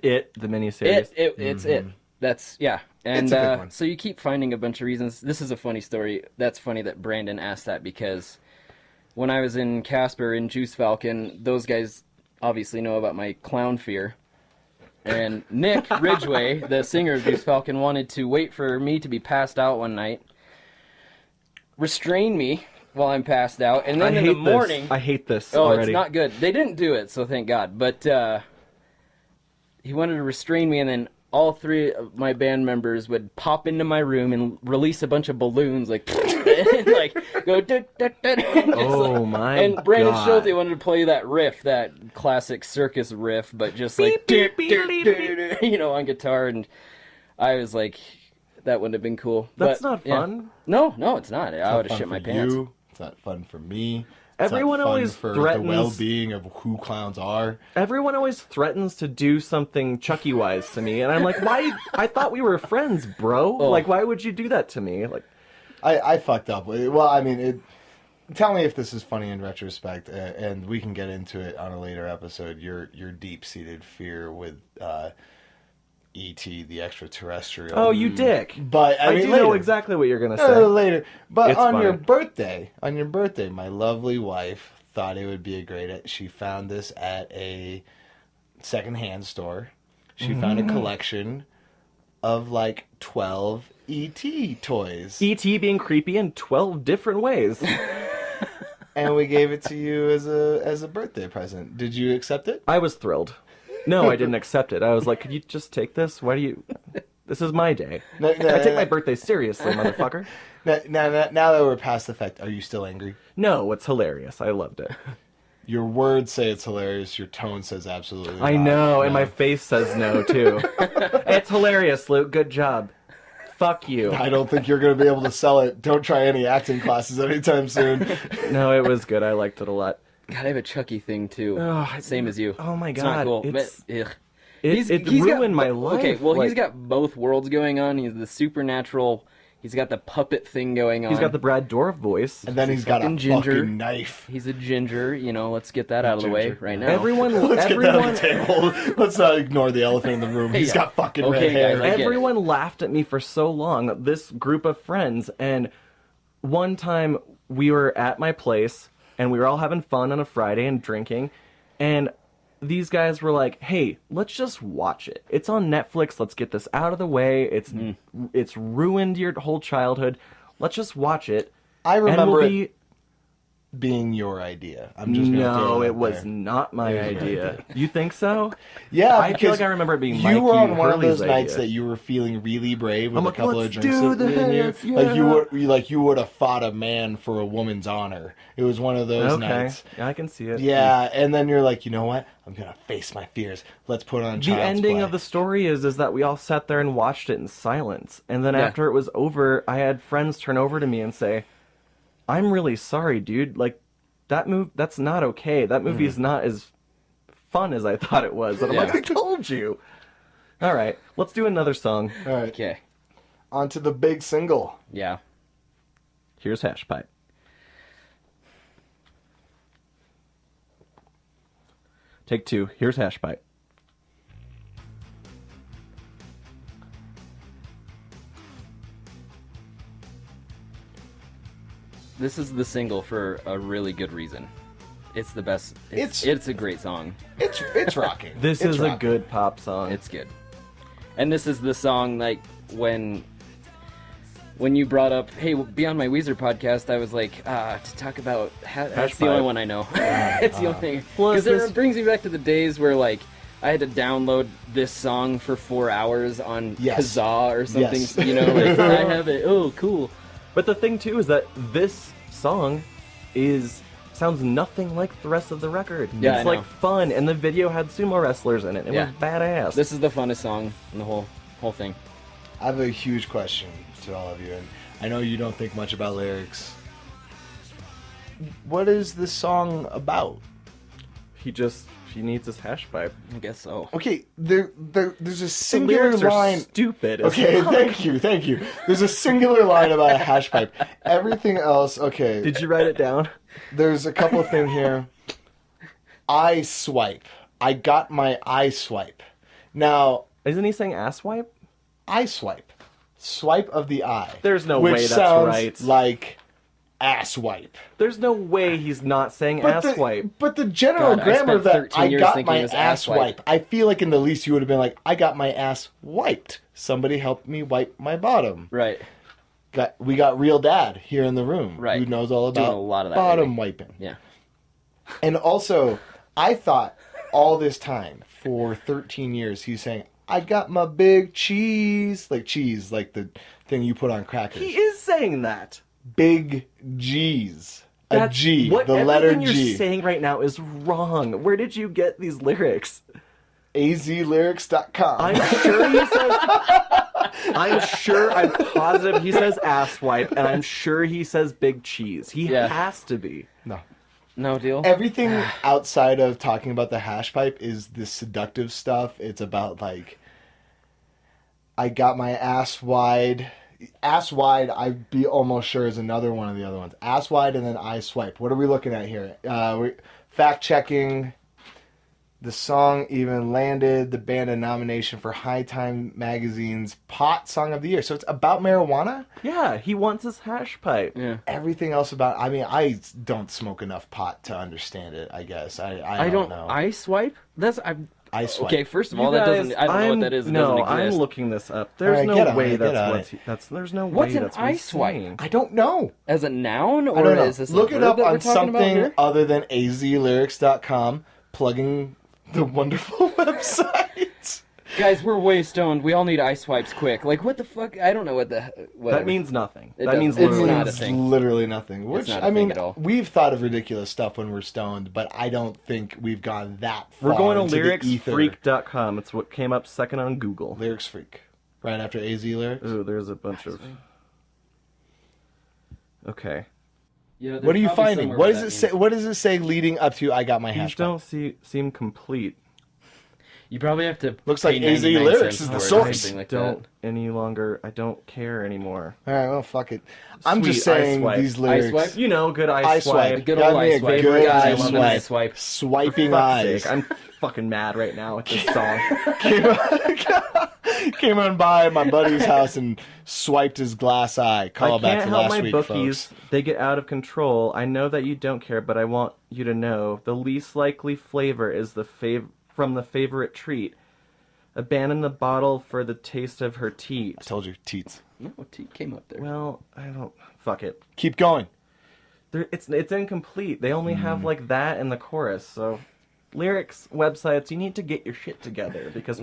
It, the miniseries. it's it. That's, yeah. And It's a good one. so you keep finding a bunch of reasons. This is a funny story. That's funny that Brandon asked that, because when I was in Casper in Juice Falcon, those guys obviously know about my clown fear. And Nick Ridgway, the singer of Juice Falcon, wanted to wait for me to be passed out one night, restrain me while I'm passed out, and then in the morning... I hate this Oh, already. it's not good. They didn't do it, so thank God. But he wanted to restrain me, and then all three of my band members would pop into my room and release a bunch of balloons, like, and, like go. Oh my And Brandon God. Schulte wanted to play that riff, that classic circus riff, but just like Beep, beep, beep, beep. you know, on guitar, and I was like, that wouldn't have been cool. That's But, not yeah. fun. No, it's not. I would have Fun shit my for pants. you. It's not fun for me. Everyone it's not fun always for threatens- the well-being of who clowns are. Everyone always threatens to do something Chucky-wise to me, and I'm like, why? I thought we were friends, bro. Oh. Like, why would you do that to me? Like, I fucked up. Well, I mean, tell me if this is funny in retrospect, and we can get into it on a later episode. Your deep-seated fear with E.T. the extraterrestrial. oh, you dick. But I mean, do later. know exactly what you're gonna say. Later. But It's on your fine. birthday, my lovely wife thought it would be a great. She found this at a secondhand store. She found a collection of like 12 E.T. toys. E.T. being creepy in 12 different ways. And we gave it to you as a birthday present. Did you accept it? I was thrilled. No, I didn't accept it. I was like, could you just take this? Why do you... This is my day. No, I take my birthday seriously, motherfucker. Now that we're past the fact, are you still angry? No, it's hilarious. I loved it. Your words say it's hilarious. Your tone says absolutely I not. know, and No. my face says no, too. It's hilarious, Luke. Good job. Fuck you. I don't think you're going to be able to sell it. Don't try any acting classes anytime soon. No, it was good. I liked it a lot. God, I have a Chucky thing too. Oh, Same as you. Oh my It's not God, cool. it's- But, ugh. It He's ruined got, my life. Okay, well, he's like, got both worlds going on. He's the supernatural. He's got the puppet thing going on. He's got the Brad Dourif voice. And then he's got a fucking ginger. fucking knife. He's a ginger. You know, let's get that out of the way Ginger. right now. Everyone, Let's get that on everyone, the table. Let's not ignore the elephant in the room. He's Yeah. got fucking Okay, red hair. guys, I get it. everyone laughed at me for so long. This group of friends, and one time we were at my place and we were all having fun on a Friday and drinking, and these guys were like, "Hey, let's just watch it. It's on Netflix. Let's get this out of the way. It's ruined your whole childhood. Let's just watch it." I and remember we'll it. be being your idea. I'm just gonna throw No, that it was there. not my It was your idea. You think so? Yeah, I feel because like I remember it being you Mikey were on one of Hurley's those nights idea. that you were feeling really brave with I'm a like, couple "Let's of drinks do in this, you. Like yeah." you would have fought a man for a woman's honor. It was one of those Okay, nights. yeah, I can see it. Yeah, and then you're like, you know what? I'm gonna face my fears. Let's put on The Child's ending Play. of the story is that we all sat there and watched it in silence, and then Yeah. after it was over, I had friends turn over to me and say, "I'm really sorry, dude. Like, that's not okay. That movie's not as fun as I thought it was." And I'm Yeah. like, "I told you." All right, let's do another song. All right, Okay. on to the big single. Yeah. Here's Hash Pipe. Take 2. Here's Hash Pipe. This is the single for a really good reason. It's the best. It's a great song. It's rocking. This It's is a rocking. good pop song. It's good. And this is the song like when you brought up, hey, be on my Weezer podcast, I was like, to talk about that's the pipe. only one I know. It's the only thing. Plus Because this- it brings me back to the days where like I had to download this song for 4 hours on Yes. Kazaa or something. Yes. You know, like I have it. Oh, cool. But the thing too is that this song sounds nothing like the rest of the record. Yeah, It's I like know. fun, and the video had sumo wrestlers in it. It Yeah. was badass. This is the funnest song in the whole thing. I have a huge question to all of you, and I know you don't think much about lyrics. What is this song about? He needs his hash pipe. I guess so. Okay, there's a The singular lyrics are line. stupid. as Okay, fuck. thank you. There's a singular line about a hash pipe. Everything else, okay. Did you write it down? There's a couple of things here. I swipe. I got my I swipe. Now, Isn't he saying ass wipe? I swipe. Swipe of the eye. There's no which way that's sounds right. like ass wipe. There's no way he's not saying ass wipe. But the general God, I grammar spent that 13 I years got thinking my it was ass ass wipe. wipe. I feel like in the least you would have been like, I got my ass wiped. Somebody helped me wipe my bottom. Right. We got real dad here in the room. Right. Who knows all Doing about a lot of that bottom lately. wiping. Yeah. And also, I thought all this time, for 13 years, he's saying, I got my big cheese. Like cheese, like the thing you put on crackers. He is saying that. Big G's. A That's G. What The letter everything G. you're saying right now is wrong. Where did you get these lyrics? azlyrics.com. I'm sure he says. I'm positive he says ass wipe, and I'm sure he says big cheese. He Yeah. has to be. No. No deal. Everything outside of talking about the hash pipe is the seductive stuff. It's about like, I got my ass wide. Ass wide, I'd be almost sure is another one of the other ones. Ass wide and then I swipe. What are we looking at here? Fact checking. The song even landed the band a nomination for High Time Magazine's Pot Song of the Year. So it's about marijuana. Yeah, he wants his hash pipe. Yeah. Everything else about. I mean, I don't smoke enough pot to understand it. I guess I don't know. I swipe. That's I swipe. Okay, first of You all, that guys, doesn't. I don't know what that is. It no, doesn't exist. I'm looking this up. There's Alright, no get on way it, get on that's what there's no What's way an that's what eye he's swipe? saying. I don't know. As a noun, or I don't know. is this a Look it verb up that we're on talking about something here? other than azlyrics.com, plugging the wonderful website. Guys, we're way stoned. We all need eye swipes quick. Like, what the fuck? I don't know what the. Whatever. That means nothing. It That means doesn't- it's literally not a It's thing. literally nothing. Which not a I mean, thing at all. we've thought of ridiculous stuff when we're stoned, but I don't think we've gone that far. We're going into to the ether. lyricsfreak.com. It's what came up second on Google. Lyrics Freak, right after AZ lyrics. Ooh, there's a bunch of. Okay. Yeah, What are you finding? What does it say? What does it say leading up to I got my These hash? don't seem complete. You probably have to. Looks pay like AZ 99 Lyrics cents is the for it or source. something like Don't that. any longer. I don't care anymore. All right, well, fuck it. I'm just Sweet, I saying swipe. these I lyrics. swipe? You know, good eye I swipe. swipe. Good Got old me eye a swipe. good God, I eye love an swipe. eye swipe. Swiping Fuck's eyes. sake, I'm fucking mad right now with this song. Came on by my buddy's house and swiped his glass eye. Call I back can't to help last my week, bookies. folks. They get out of control. I know that you don't care, but I want you to know the least likely flavor is from the favorite treat. Abandon the bottle for the taste of her teat. I told you, teats. No, T came up there. Well, I don't. Fuck it. Keep going. it's incomplete. They only have like that in the chorus. So lyrics, websites, you need to get your shit together because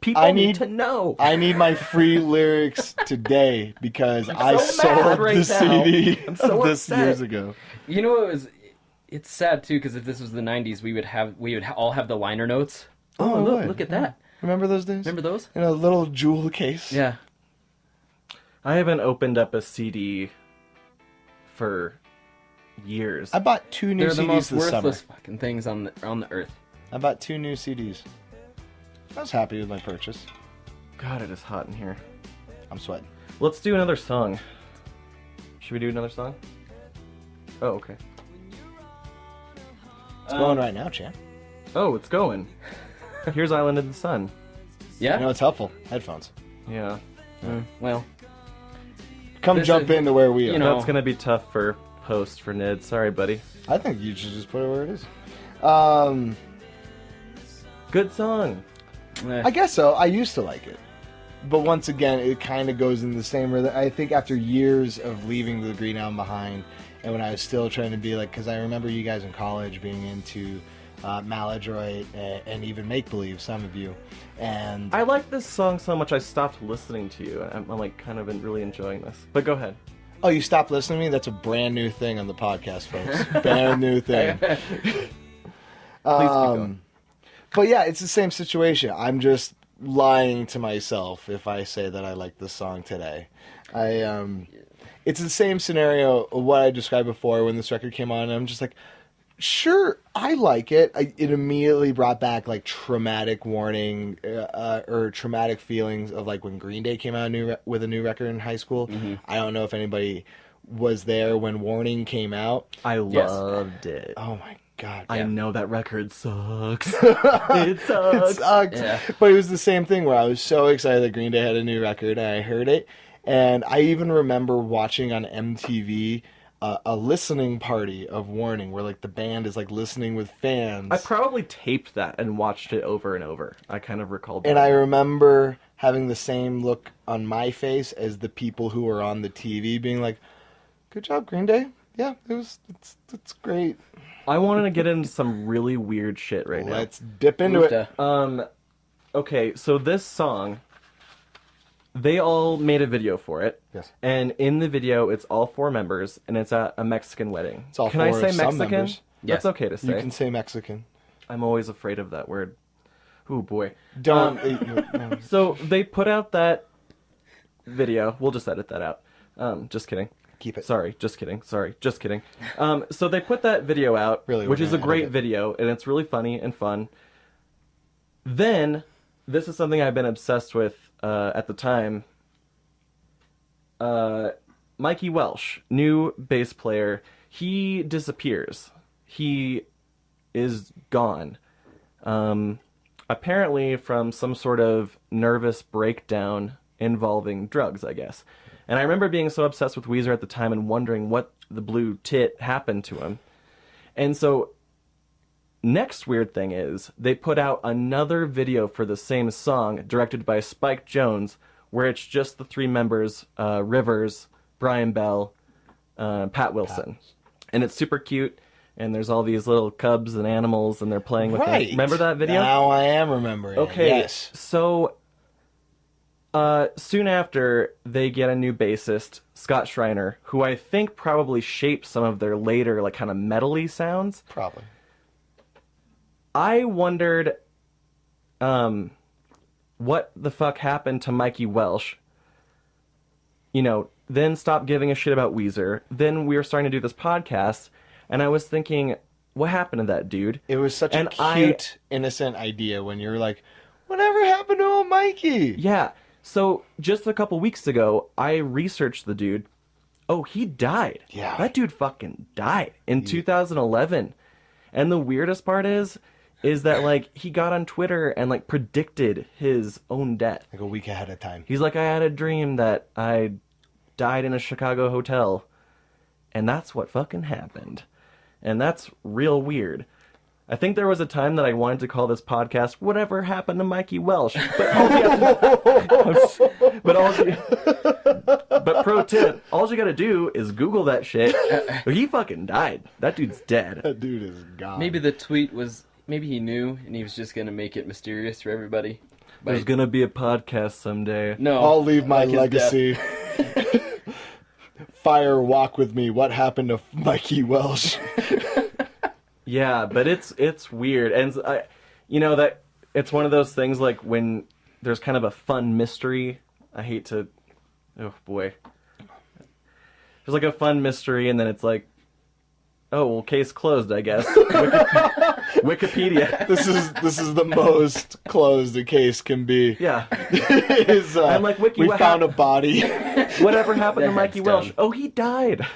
people need to know. I need my free lyrics today because I so sold mad right the now. CD I'm so of this upset. years ago. You know, it's sad too because if this was the '90s, we would all have the liner notes. Oh, Look at that! Remember those days? Remember those? In a little jewel case. Yeah. I haven't opened up a CD for years. I bought 2 new They're the CDs most this summer. worthless fucking things on the earth. I bought 2 new CDs. I was happy with my purchase. God, it is hot in here. I'm sweating. Let's do another song. Should we do another song? Oh, okay. It's going right now, champ. Oh, it's going. Here's Island in the Sun. Yeah. You know, it's helpful. Headphones. Yeah. Well, Come This jump is- into where we are. you know- That's gonna be tough for post for Nid. Sorry, buddy. I think you should just put it where it is. Good song. I guess so. I used to like it. But once again, it kind of goes in the same rhythm. I think after years of leaving the Green Album behind, and when I was still trying to be like, because I remember you guys in college being into Maladroit and even Make Believe, some of you. And I like this song so much I stopped listening to you. I'm like kind of really enjoying this. But go ahead. oh, you stopped listening to me? That's a brand new thing on the podcast, folks. Brand new thing. Please keep going. But yeah, it's the same situation. I'm just lying to myself if I say that I like this song today. It's the same scenario of what I described before when this record came on. And I'm just like, sure, I like it. It immediately brought back like traumatic warning or traumatic feelings of like when Green Day came out with a new record in high school. Mm-hmm. I don't know if anybody was there when Warning came out. I Yes. loved it. Oh my God. I Yeah. know that record sucks. It sucks. It sucked. Yeah. But it was the same thing where I was so excited that Green Day had a new record and I heard it. And I even remember watching on MTV a listening party of Warning where like the band is like listening with fans. I probably taped that and watched it over and over. I kind of recalled that. And I remember having the same look on my face as the people who were on the TV being like, good job, Green Day. Yeah, it's great. I wanted to get into some really weird shit right now. Let's dip into it. Okay, so this song, they all made a video for it. Yes. And in the video, it's all 4 members, and it's at a Mexican wedding. It's all Can I 4 say of some Mexican? members. That's Yeah. okay to You say. can say Mexican. I'm always afraid of that word. Ooh, boy. Don't. So they put out that video. We'll just edit that out. Just kidding. Keep it. Sorry, just kidding. Sorry, just kidding. So they put that video out, Really, which we're is a gonna great edit it. video, and it's really funny and fun. Then, this is something I've been obsessed with at the time. Mikey Welsh, new bass player, he disappears. He is gone. Apparently from some sort of nervous breakdown involving drugs, I guess. And I remember being so obsessed with Weezer at the time and wondering what the blue tit happened to him. And so, next weird thing is, they put out another video for the same song, directed by Spike Jonze, where it's just the 3 members, Rivers, Brian Bell, Pat Wilson. And it's super cute, and there's all these little cubs and animals, and they're playing with them. Right. Remember that video? Now I am remembering. Okay, Yes. so soon after, they get a new bassist, Scott Schreiner, who I think probably shaped some of their later, like, kind of metal-y sounds. Probably. I wondered, what the fuck happened to Mikey Welsh? You know, then stopped giving a shit about Weezer. Then we were starting to do this podcast, and I was thinking, what happened to that dude? It was such And a cute, innocent idea when you're like, whatever happened to old Mikey? Yeah. So just a couple weeks ago, I researched the dude. Oh, he died. Yeah. That dude fucking died in 2011. And the weirdest part is that, like, he got on Twitter and, like, predicted his own death. Like a week ahead of time. He's like, I had a dream that I died in a Chicago hotel. And that's what fucking happened. And that's real weird. I think there was a time that I wanted to call this podcast "Whatever Happened to Mikey Welsh," but all the But pro tip, all you gotta do is Google that shit. He fucking died. That dude's dead. That dude is gone. Maybe the tweet was, maybe he knew and he was just going to make it mysterious for everybody. There's gonna be a podcast someday. No. I'll leave my like his legacy. Fire walk with me. What happened to Mikey Welsh? Yeah, but it's weird, and that it's one of those things like when there's kind of a fun mystery. I hate to, oh boy, there's like a fun mystery, and then it's like, oh well, case closed, I guess. Wikipedia. This is the most closed a case can be. Yeah, I'm like, Wiki, we what found a body. whatever happened to That Mikey head's Welsh? done. Oh, he died.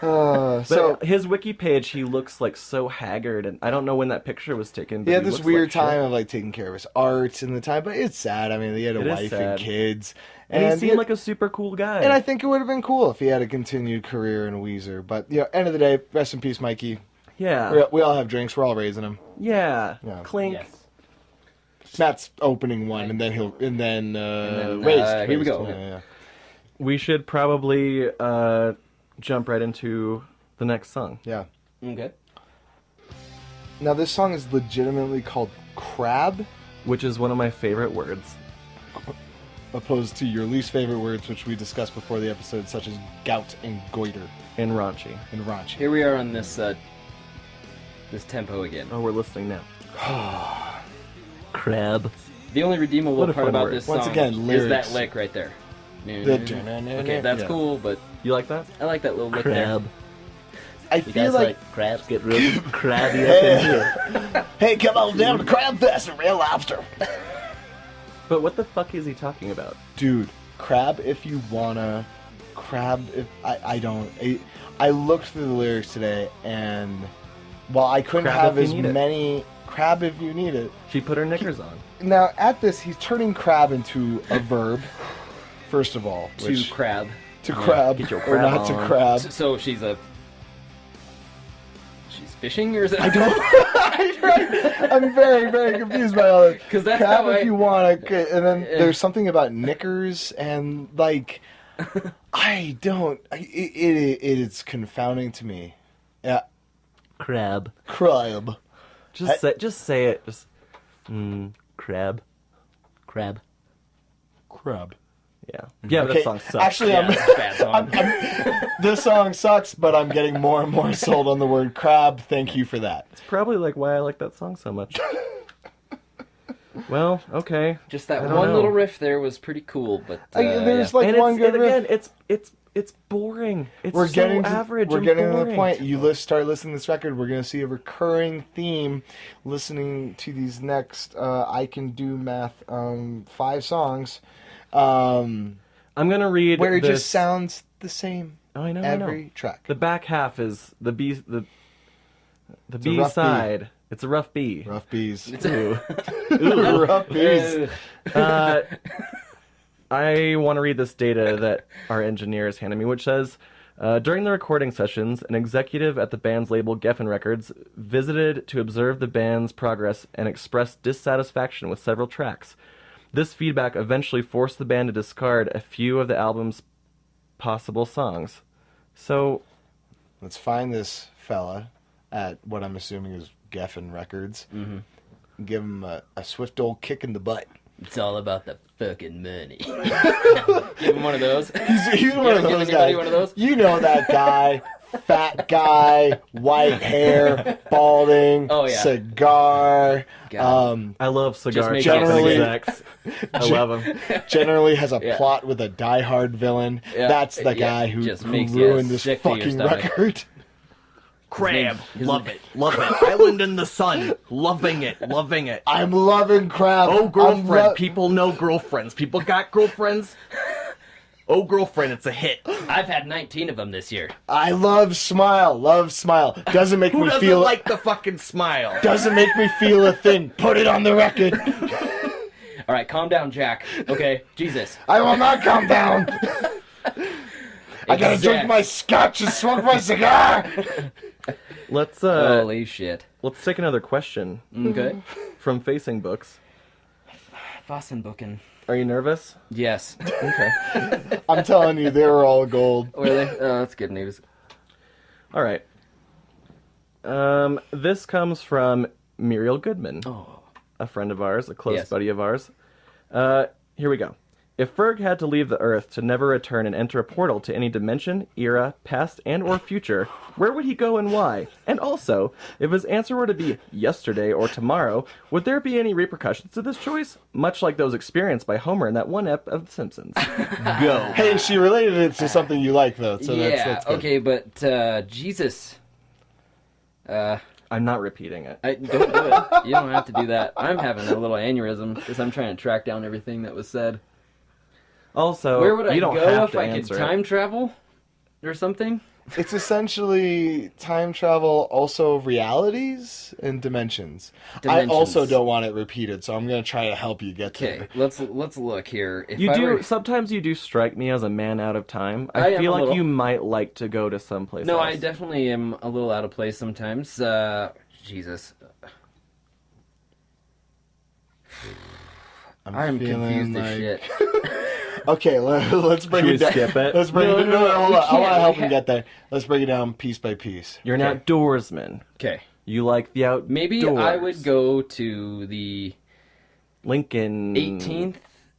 So But his wiki page, he looks like so haggard, and I don't know when that picture was taken. But he had he this looks weird like time shit. of like taking care of his art in the time, but it's sad. I mean, he had a It is wife sad. and kids, And he seemed like a super cool guy. And I think it would have been cool if he had a continued career in Weezer. But end of the day, rest in peace, Mikey. yeah, We all have drinks. We're all raising him. yeah, Yeah. Clink. Yes. Matt's opening one, and then then, raised. here we go. Yeah. We should probably jump right into the next song, Yeah. Okay. Now this song is legitimately called Crab, which is one of my favorite words. opposed to your least favorite words, which we discussed before the episode, such as gout and goiter In raunchy. and raunchy. Here we are on this this tempo again. Oh, we're listening now. Crab. The only redeemable What a part fun about word. this song Once again, is lyrics. that lick right there. The- Okay, that's Yeah. cool, but You like that? I like that little lick there. I You feel guys like, crabs get real crabby up in here. hey, come on down to Crab Fest and Real Lobster. But what the fuck is he talking about? Dude, crab if you wanna, crab if I don't. I looked through the lyrics today, and while I couldn't Crab have if as you need it. many crab if you need it. She put her knickers on. Now at this, he's turning crab into a verb. First of all, To which, crab. to crab Get your or crab not to on. crab. So she's fishing, or is it? I don't. I'm very, very confused by all this. 'Cause that's crab how if I- you want to, and then Yeah. there's something about knickers and like, I don't. It is confounding to me. Yeah, Crab. crab. Just say it. Just crab. Crab. Crab. Yeah. Yeah, but Okay, that song sucks. actually, Yeah, it's a bad song. this song sucks, but I'm getting more and more sold on the word crab. Thank you for that. It's probably like why I like that song so much. Well, okay. Just that I don't one know. little riff there was pretty cool, but There's yeah. like And one good riff. again, it's boring. It's We're so getting to, average. we're and getting to boring. the point. Start listening to this record. We're going to see a recurring theme. Listening to these next, I Can Do Math, 5 songs, I'm gonna read where it this. just sounds the same Oh, I know. every track. The back half is the B. The a B rough B. side. It's a rough B. Rough bees. Ooh. Rough bees. I want to read this data that our engineer has handed me, which says, during the recording sessions, an executive at the band's label Geffen Records visited to observe the band's progress and expressed dissatisfaction with several tracks. This feedback eventually forced the band to discard a few of the album's possible songs. So, Let's find this fella at what I'm assuming is Geffen Records. Mm-hmm. Give him a swift old kick in the butt. It's all about the fucking money. Give him one of those. He's one of giving those anybody guys. one of those? You know that guy, fat guy, white hair, balding, Oh, yeah. cigar. God. I love cigar make Generally- execs. I love them. Generally has a Yeah. plot with a diehard villain. Yeah. That's the Yeah. guy who Just makes you ruined this sick to your fucking stomach. record. Crab. his- Love it. Island in the sun. Loving it. I'm loving crap. Oh, I'm girlfriend. People know girlfriends. People got girlfriends. Oh, girlfriend. It's a hit. I've had 19 of them this year. I love smile. Love smile. Doesn't make Who me doesn't feel like the fucking smile? Doesn't make me feel a thing. Put it on the record. All right, calm down, Jack. Okay, Jesus. I will not calm down. I gotta drink Exact. my scotch and smoke my cigar. Let's Holy shit. let's take another question Okay. from Facing Books. Fossenbooken. Are you nervous? Yes. Okay. I'm telling you, they were all gold. Were they? Oh, that's good news. All right. This comes from Muriel Goodman, a friend of ours, a close buddy of ours. Here we go. If Ferg had to leave the Earth to never return and enter a portal to any dimension, era, past, and or future, where would he go and why? And also, if his answer were to be yesterday or tomorrow, would there be any repercussions to this choice? Much like those experienced by Homer in that one ep of The Simpsons. Go. Hey, she related it to something you like, though. So that's good. Okay, but Jesus. I'm not repeating it. Don't do it. You don't have to do that. I'm having a little aneurysm because I'm trying to track down everything that was said. Also, where would I you don't go have if to I could answer it. time travel or something? It's essentially time travel, also realities and dimensions. I also don't want it repeated, so I'm going to try to help you get Okay, there. let's look here. If You I do were- sometimes you do strike me as a man out of time. I I am feel a like little. you might like to go to someplace No, else. I definitely am a little out of place sometimes. Jesus. I'm feeling confused as shit. Okay, let's bring Should it we down. skip it? Let's bring No, it down. no, No, hold we on. I want to can't. help him get there. Let's break it down piece by piece. You're an outdoorsman. Okay. You like the outdoors. Maybe I would go to the Lincoln 18th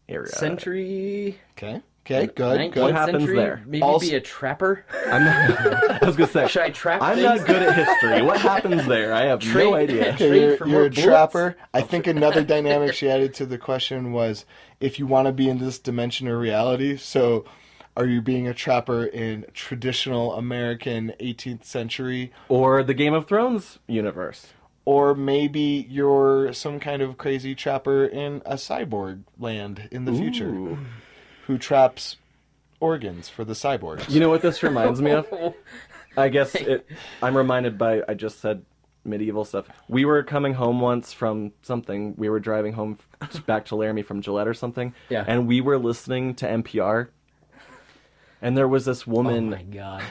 area. century. Okay. Okay. Good. 19th Good. What happens century. there? Maybe Also- be a trapper. I'm not, I was gonna say. Should I trap I'm things? not good at history. What happens there? I have no Trade- idea. Okay, Trade for you're more a bullets? trapper. I think another dynamic she added to the question was if you want to be in this dimension or reality. So, are you being a trapper in traditional American 18th century? Or the Game of Thrones universe. Or maybe you're some kind of crazy trapper in a cyborg land in the future Ooh. who traps organs for the cyborgs. You know what this reminds me of? I guess I'm reminded by, I just said medieval stuff. We were coming home once from something. We were driving home back to Laramie from Gillette or something. Yeah. And we were listening to NPR. And there was this Oh woman. my god.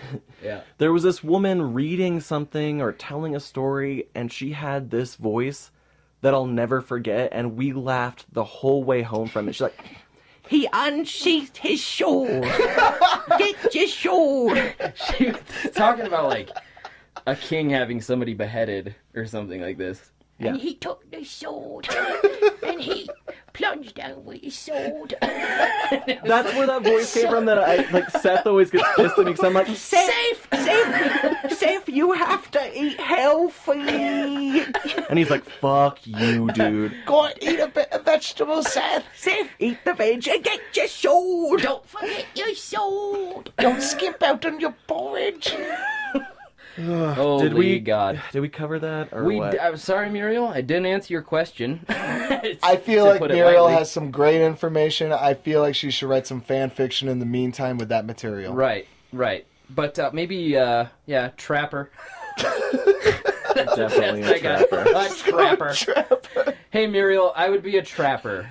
Yeah. There was this woman reading something or telling a story, and she had this voice that I'll never forget, and we laughed the whole way home from it. She's like, he unsheathed his sword. Get your sword. She was talking about like a king having somebody beheaded or something like this. Yeah. And he took the sword and he plunged down with his sword. That's where that voice came from that I, like, Seth always gets pissed at me because I'm like, Seth, you have to eat healthy. And he's like, fuck you, dude. Go and eat a bit of vegetables, Seth. Seth, eat the veg and get your sword. Don't forget your sword. Don't skip out on your porridge. Holy God. Did we cover that or what? I'm sorry, Muriel. I didn't answer your question. I feel To like put it Muriel lightly. has some great information. I feel like she should write some fan fiction in the meantime with that material. Right. But maybe, yeah, trapper. Definitely I a got trapper. a trapper. Hey, Muriel, I would be a trapper.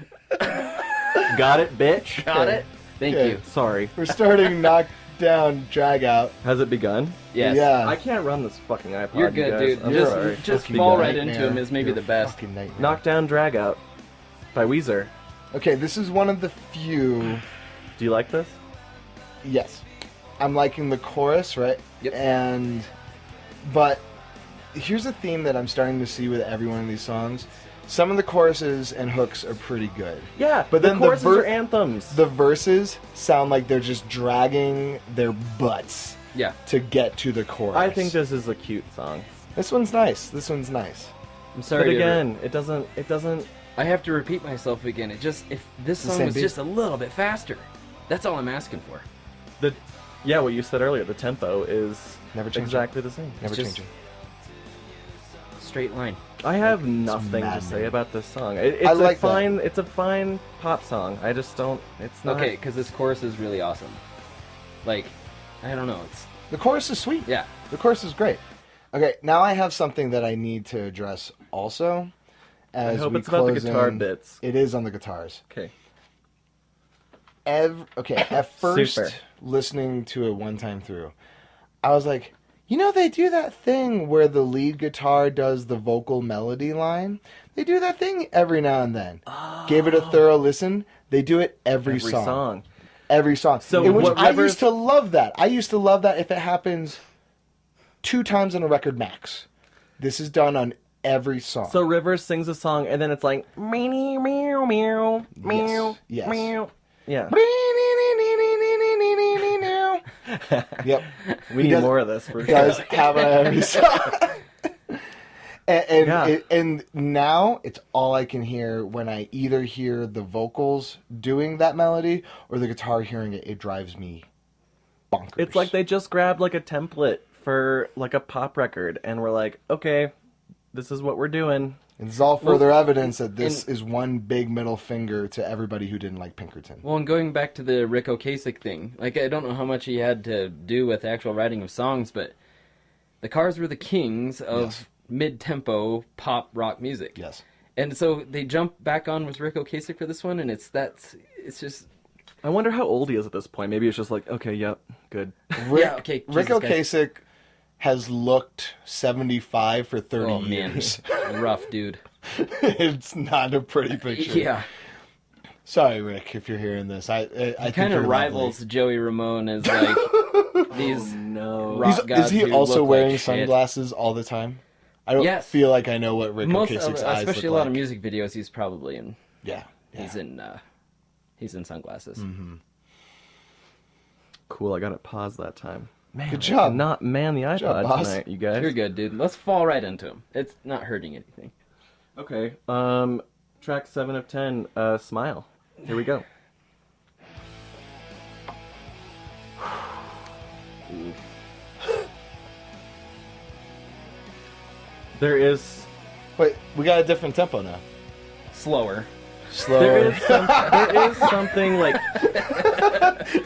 Got it, bitch? Got it? Thank Okay. you. Sorry. We're starting knockdown, drag out. Has it begun? Yes. Yeah. I can't run this fucking iPod. You're you good, guys. dude. I'm sorry. Just Fucking fall guy. right into him is maybe You're the a best. fucking nightmare. Knockdown Drag Out by Weezer. Okay, this is one of the few. Do you like this? Yes, I'm liking the chorus, right? Yep. But here's a theme that I'm starting to see with every one of these songs. Some of the choruses and hooks are pretty good. Yeah, But the then the choruses ver- are anthems. The verses sound like they're just dragging their butts Yeah. to get to the chorus. I think this is a cute song. This one's nice. This one's nice. I'm sorry. But to- again, it doesn't. I have to repeat myself again. If this the song same was beat. just a little bit faster, that's all I'm asking for. Yeah, what you said earlier, the tempo is Never changing. exactly the same. Never just- changing. Straight line. I have nothing to maddening. say about this song. It's I like a fine. It's a fine pop song. I just don't. It's not. Okay, because this chorus is really awesome. Like, I don't know. It's The chorus is sweet. yeah. The chorus is great. Okay, now I have something that I need to address also. I As hope we it's about the close guitar in. bits. It is on the guitars. Okay. At first, Super. listening to it one time through, I was like, they do that thing where the lead guitar does the vocal melody line. They do that thing every now and then. Gave it a thorough listen. They do it every song. Every song. So in which what I Rivers- used to love that. I used to love that if it happens 2 times in a record max. This is done on every song. So Rivers sings a song, and then it's like meow meow meow meow Yes. meow. Yeah. Yep. We need does- more of this for Does sure. have it on every song. And, Yeah. and now it's all I can hear when I either hear the vocals doing that melody or the guitar hearing it. It drives me bonkers. It's like they just grabbed like a template for like a pop record, and we're like, okay, this is what we're doing. It's all further evidence that this is one big middle finger to everybody who didn't like Pinkerton. Well, and going back to the Rick Ocasek thing, like, I don't know how much he had to do with the actual writing of songs, but the Cars were the kings of mid-tempo pop rock music. Yes. And so they jump back on with Rick Ocasek for this one, and it's just... I wonder how old he is at this point. Maybe it's just like, okay, yep, good. Yeah, okay, Rick Jesus, guys. Ocasek has looked 75 for 30 Oh, man. years. Rough, dude. It's not a pretty picture. Yeah. Sorry, Rick, if you're hearing this. I He think kind you're of rivals lovely. Joey Ramone as, like, these No. rock Is gods he who also look wearing like shit. sunglasses all the time? I don't Yes. feel like I know what Rick Most, Ocasek's eyes look especially a like. lot of music videos, he's probably in. Yeah. He's in sunglasses. Cool, I got it paused that time. Man, Good job. Not man the iPod job, boss. tonight, you guys. You're good, dude. Let's fall right into him. It's not hurting anything. Okay. Track 7 of 10, Smile. Here we go. There is Wait, we got a different tempo now. Slower. Slower. there is something like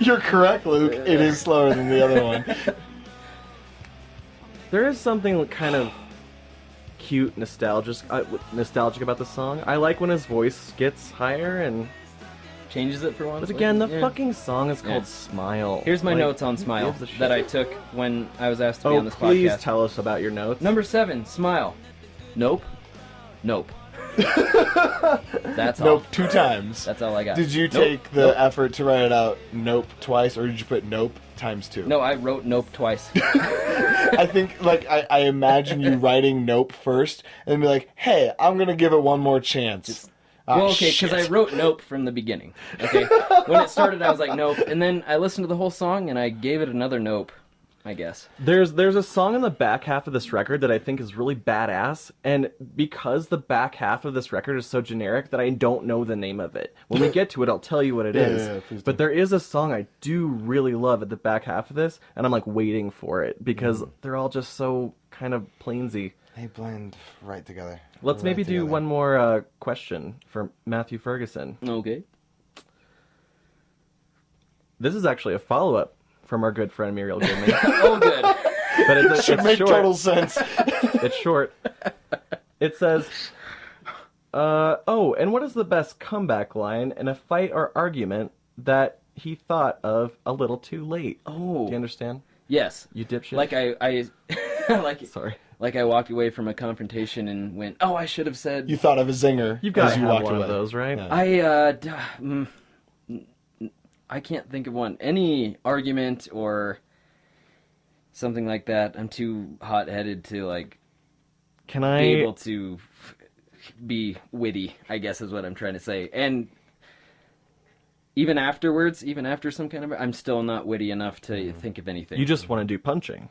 You're correct, Luke. It is slower than the other one. there is something kind of cute, nostalgic about the song. I like when his voice gets higher, and Changes it for once. but again, the Yeah. fucking song is called Yeah. Smile. Here's my Like, notes on who Smile gives a shit? that I took when I was asked to be Oh, on this please podcast. tell us about your notes. Number 7, Smile. Nope. Nope. That's all. Nope, 2 times. That's all I got. Did you Nope. take the Nope. effort to write it out nope twice, or did you put nope times 2? No, I wrote nope twice. I think, like, I imagine you writing nope first, and then be like, hey, I'm going to give it one more chance. Well, okay, because I wrote nope from the beginning. Okay, when it started, I was like nope, and then I listened to the whole song and I gave it another nope, I guess. There's a song in the back half of this record that I think is really badass, and because the back half of this record is so generic that I don't know the name of it. When we get to it, I'll tell you what it is. yeah, please do. But there is a song I do really love at the back half of this, and I'm like waiting for it because they're all just so kind of plainsy. They blend right together. Let's Right maybe do together. one more question for Matthew Ferguson. Okay. This is actually a follow-up from our good friend Muriel Goodman, Oh, good. but it's Should make short. total sense. It's short. It says, oh, and what is the best comeback line in a fight or argument that he thought of a little too late? Oh. Do you understand? Yes. You dipshit. Like I like Sorry. like I walked away from a confrontation and went, "Oh, I should have said." You thought of a zinger You've got as to you have walked one away. of those, right? Yeah. I can't think of one. Any argument or something like that. I'm too hot-headed to like Can be I? able to be witty, I guess is what I'm trying to say. And even afterwards, even after some kind of, I'm still not witty enough to think of anything. You just want to do punching.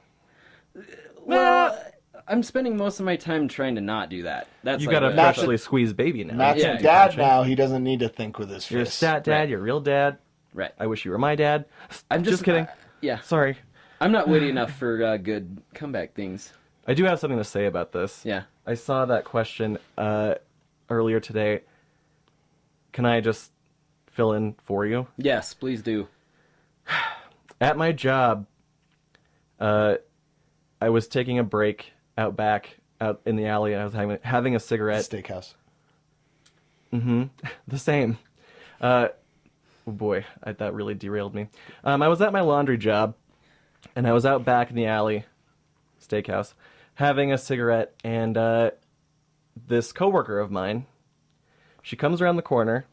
well, I'm spending most of my time trying to not do that. That's You like got a a- Matt's freshly squeezed baby now. Matt's Yeah, a dad punching. now. He doesn't need to think with his You're a fists. stat dad. Right. You're a real dad. right. I wish you were my dad. I'm just kidding. Yeah, Sorry. I'm not witty enough for good comeback things. I do have something to say about this. Yeah. I saw that question earlier today. Can I just fill in for you? Yes, please do. At my job, I was taking a break out back, out in the alley, and I was having a cigarette. Steakhouse. The same. Oh boy, that really derailed me. I was at my laundry job, and I was out back in the alley, steakhouse, having a cigarette, and this coworker of mine, she comes around the corner.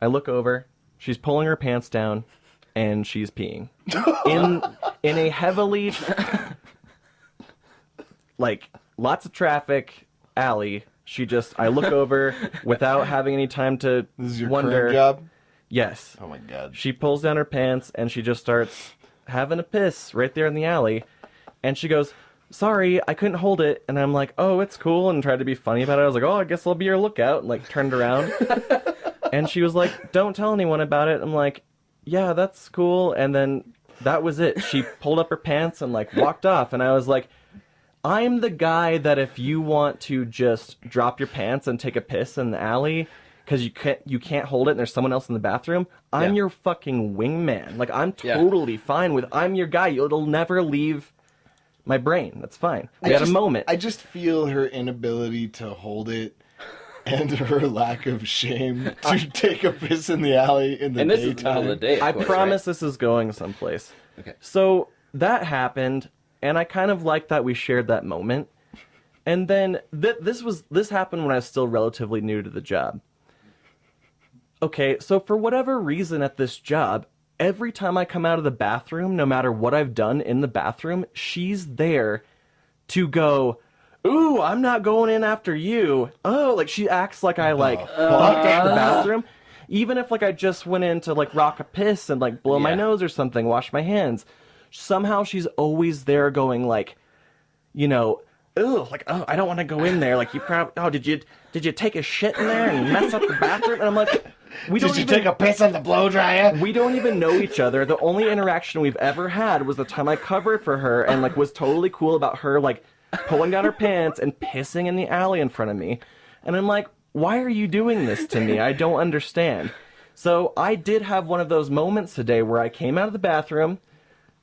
I look over, She's pulling her pants down, and she's peeing in a heavily like lots of traffic alley. I look over without having any time to This is your wonder. current job? Yes. Oh my god. She pulls down her pants and she just starts having a piss right there in the alley. And she goes, "Sorry, I couldn't hold it." And I'm like, "Oh, it's cool," and tried to be funny about it. I was like, "Oh, I guess I'll be your lookout," and like turned around. And she was like, "Don't tell anyone about it." I'm like, "Yeah, that's cool." And then that was it. She pulled up her pants and like walked off. And I was like, I'm the guy that if you want to just drop your pants and take a piss in the alley because you can't hold it and there's someone else in the bathroom, I'm your fucking wingman. Like, I'm totally fine with, I'm your guy. It'll never leave my brain. That's fine. We had a moment. I just feel her inability to hold it and her lack of shame to take a piss in the alley in the And this daytime. is the middle of the day, of I course, promise this is going someplace. Okay. So that happened, and I kind of like that we shared that moment. And then this happened when I was still relatively new to the job. Okay, so for whatever reason at this job, every time I come out of the bathroom, no matter what I've done in the bathroom, she's there to go, "Ooh, I'm not going in after you." Oh, like she acts like I fucked up the bathroom. Even if like I just went in to like rock a piss and like blow my nose or something, wash my hands. Somehow she's always there going like, you know, "Ugh, like, oh, I don't want to go in there. Like, you probably, oh, did you take a shit in there and mess up the bathroom?" And I'm like, Did you take a piss on the blow dryer? we don't even know each other. The only interaction we've ever had was the time I covered for her and like was totally cool about her like pulling down her pants and pissing in the alley in front of me. And I'm like, why are you doing this to me? I don't understand. So I did have one of those moments today where I came out of the bathroom.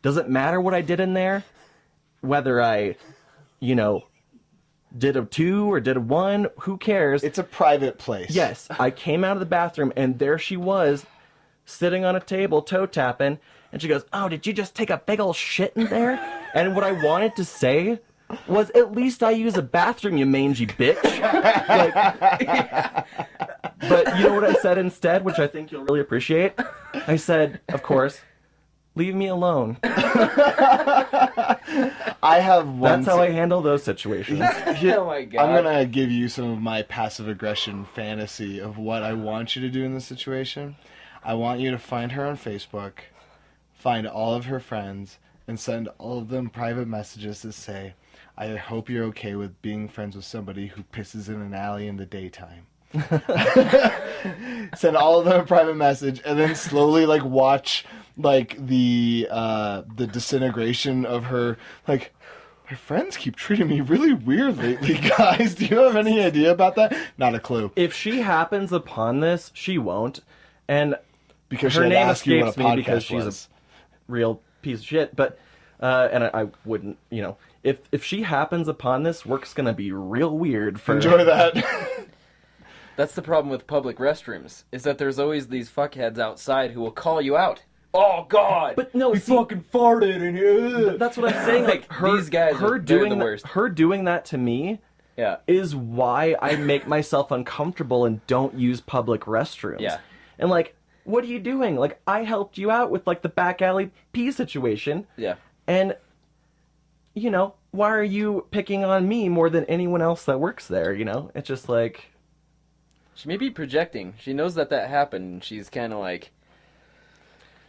Doesn't matter what I did in there, whether I, you know, did a 2 or did a 1, who cares? It's a private place. Yes, I came out of the bathroom, and there she was, sitting on a table, toe tapping, and she goes, "Oh, did you just take a big ol' shit in there?" And what I wanted to say was, "At least I use a bathroom, you mangy bitch." But you know what I said instead, which I think you'll really appreciate? I said, of course, "Leave me alone." I have one. That's how I handle those situations. Oh my god. I'm gonna give you some of my passive aggression fantasy of what I want you to do in this situation. I want you to find her on Facebook, find all of her friends, and send all of them private messages that say, "I hope you're okay with being friends with somebody who pisses in an alley in the daytime." Send all of them a private message, and then slowly like watch like the disintegration of her. Like, "My friends keep treating me really weird lately, guys. Do you have any idea about that?" Not a clue. If she happens upon this, she won't. And Because her she had to name ask you what escapes a me because podcast she's was. a real piece of shit. But and I wouldn't, you know, if she happens upon this, work's gonna be real weird for Enjoy that. That's the problem with public restrooms, is that there's always these fuckheads outside who will call you out. "Oh god, But no, you see- fucking farted in here." That's what I'm saying. Like These guys her they're doing the that, worst. her doing that to me Yeah. is why I make myself uncomfortable and don't use public restrooms. Yeah. And like, what are you doing? Like, I helped you out with like the back alley pee situation. Yeah. And, you know, why are you picking on me more than anyone else that works there, you know? It's just like... She may be projecting. She knows that happened, and she's kind of like...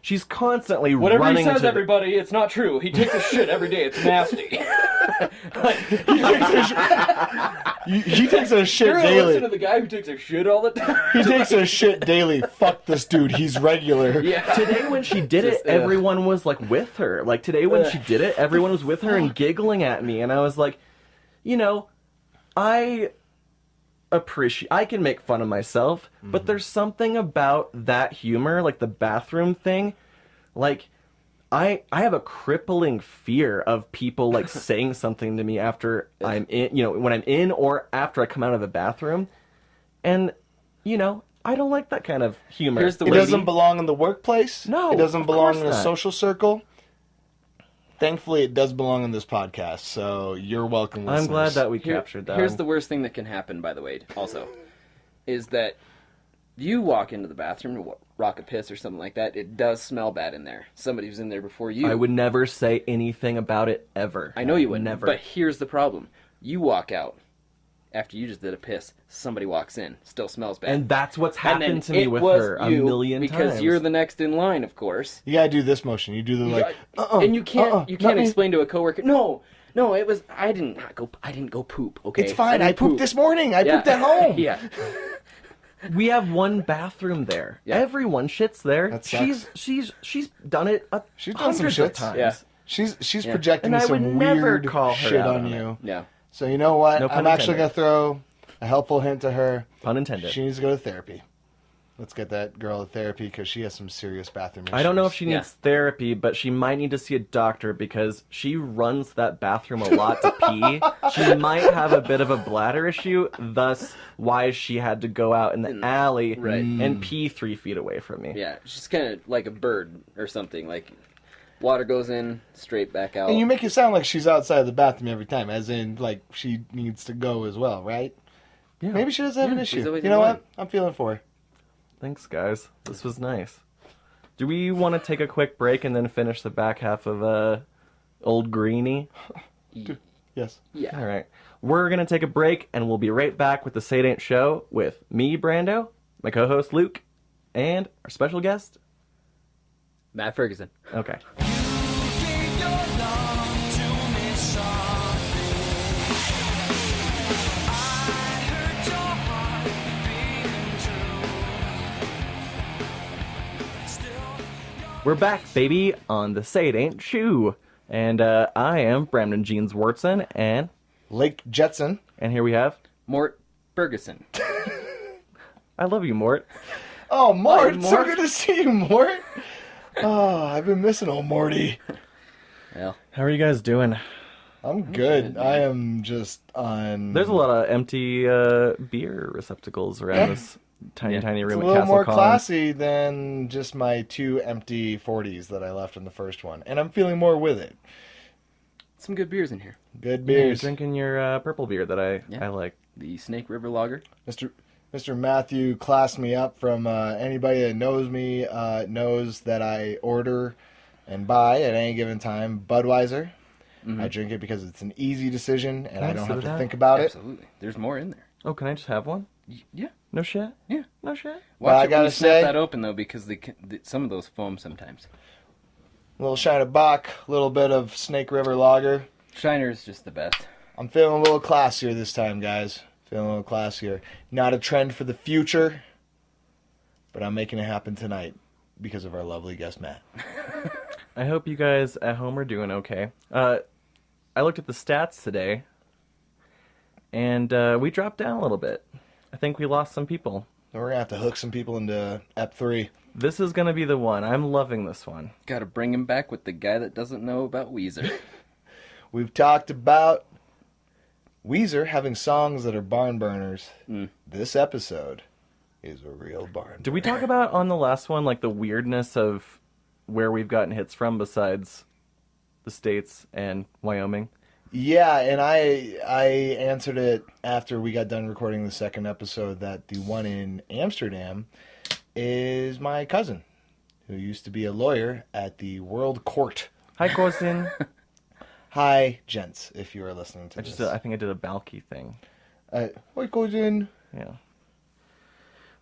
She's constantly Whatever he running says, to the- everybody, it's not true. He takes a shit every day. It's nasty. He takes a shit You're gonna listen to daily. the guy who takes a shit all the time. He takes a shit daily. Fuck this dude. He's regular. Yeah. Today when she did Just, it, everyone was like with her. Like today when she did it, everyone was with her and giggling at me. And I was like, you know, I can make fun of myself, but there's something about that humor, like the bathroom thing. Like, I have a crippling fear of people like saying something to me after I'm in, you know, when I'm in or after I come out of the bathroom. And, you know, I don't like that kind of humor. Here's the It way- doesn't belong in the workplace. No, It doesn't of belong course in a not. social circle. Thankfully, it does belong in this podcast, so you're welcome, listeners. I'm glad that we captured that. Here's the worst thing that can happen, by the way, also, is that you walk into the bathroom to rock a piss or something like that, it does smell bad in there. Somebody was in there before you. I would never say anything about it ever. I know you would never. But here's the problem. You walk out after you just did a piss. Somebody walks in. Still smells bad. And that's what's And then happened to me it with was her a you, million because times. you're the next in line, of course. You gotta do this motion. You do the like, And you can't not me. explain to a coworker. No, it was I didn't go poop. Okay, It's fine. I didn't pooped poop. this morning. I Yeah. pooped at home. Yeah. We have one bathroom there. Yeah. Everyone shits there. That sucks. She's done it She's done some hundreds of shits. times. Yeah. She's Yeah. projecting And I would some never weird call her shit out on on you. Yeah. So you know what? No pun I'm actually intended. gonna throw a helpful hint to her. Pun intended. She needs to go to therapy. Let's get that girl to therapy because she has some serious bathroom issues. I don't know if she Yeah. needs therapy, but she might need to see a doctor because she runs that bathroom a lot to pee. She might have a bit of a bladder issue, thus why she had to go out in the alley Right. and pee 3 feet away from me. Yeah. She's kind of like a bird or something. Like water goes in, straight back out. And you make it sound like she's outside the bathroom every time, as in like she needs to go as well, right? Yeah. Maybe she doesn't have an she's issue. always You in know line. what? I'm feeling for her. Thanks, guys. This was nice. Do we want to take a quick break and then finish the back half of Old Greenie? Yes. Yeah. All right. We're going to take a break, and we'll be right back with the Say It Ain't Show with me, Brando, my co-host Luke, and our special guest. Matt Ferguson. Okay. Gave your love to me softly. I heard your heart beating true. Still, We're back, baby, on the Say It Ain't Show. And I am Brandon Jeans Wartson, and Lake Jetson. here we have... Mort Ferguson. I love you, Mort. Oh, Mort! Hi, So Mort. good to see you, Mort. Oh, I've been missing old Morty. Well, How are you guys doing? I'm good. I am just on. There's a lot of empty beer receptacles around this tiny, Yeah. tiny It's room a at little Castle more Con. classy than just my 2 empty 40s that I left in the first one, and I'm feeling more with it. some good beers in here. Good Yeah, you're beers. drinking your purple beer that I Yeah. like. The Snake River Lager. Mr. Matthew classed me up from anybody that knows me knows that I order and buy at any given time Budweiser. I drink it because it's an easy decision and I I don't see have to that? think about it. Absolutely. There's more in there. Oh, can I just have one? Yeah. No shit? Yeah. No shit? Well, I Watch it when gotta you snap say- that open though, because some of those foam sometimes. A little Shiner Bock, a little bit of Snake River Lager. Shiner's just the best. I'm feeling a little classier this time, guys. Feeling a little classier. Not a trend for the future, but I'm making it happen tonight because of our lovely guest, Matt. I hope you guys at home are doing okay. I looked at the stats today, and we dropped down a little bit. I think we lost some people. We're going to have to hook some people into Ep 3. This is going to be the one. I'm loving this one. Got to bring him back with the guy that doesn't know about Weezer. We've talked about Weezer having songs that are barn burners. This episode is a real barn Did we talk about on the last one, like, the weirdness of where we've gotten hits from besides the States and Wyoming? Yeah, and I answered it after we got done recording the second episode that the one in Amsterdam is my cousin, who used to be a lawyer at the World Court. Hi, cousin. Hi, gents, if you are listening to this. I think I did a Balky thing. Hi, cousin. Yeah.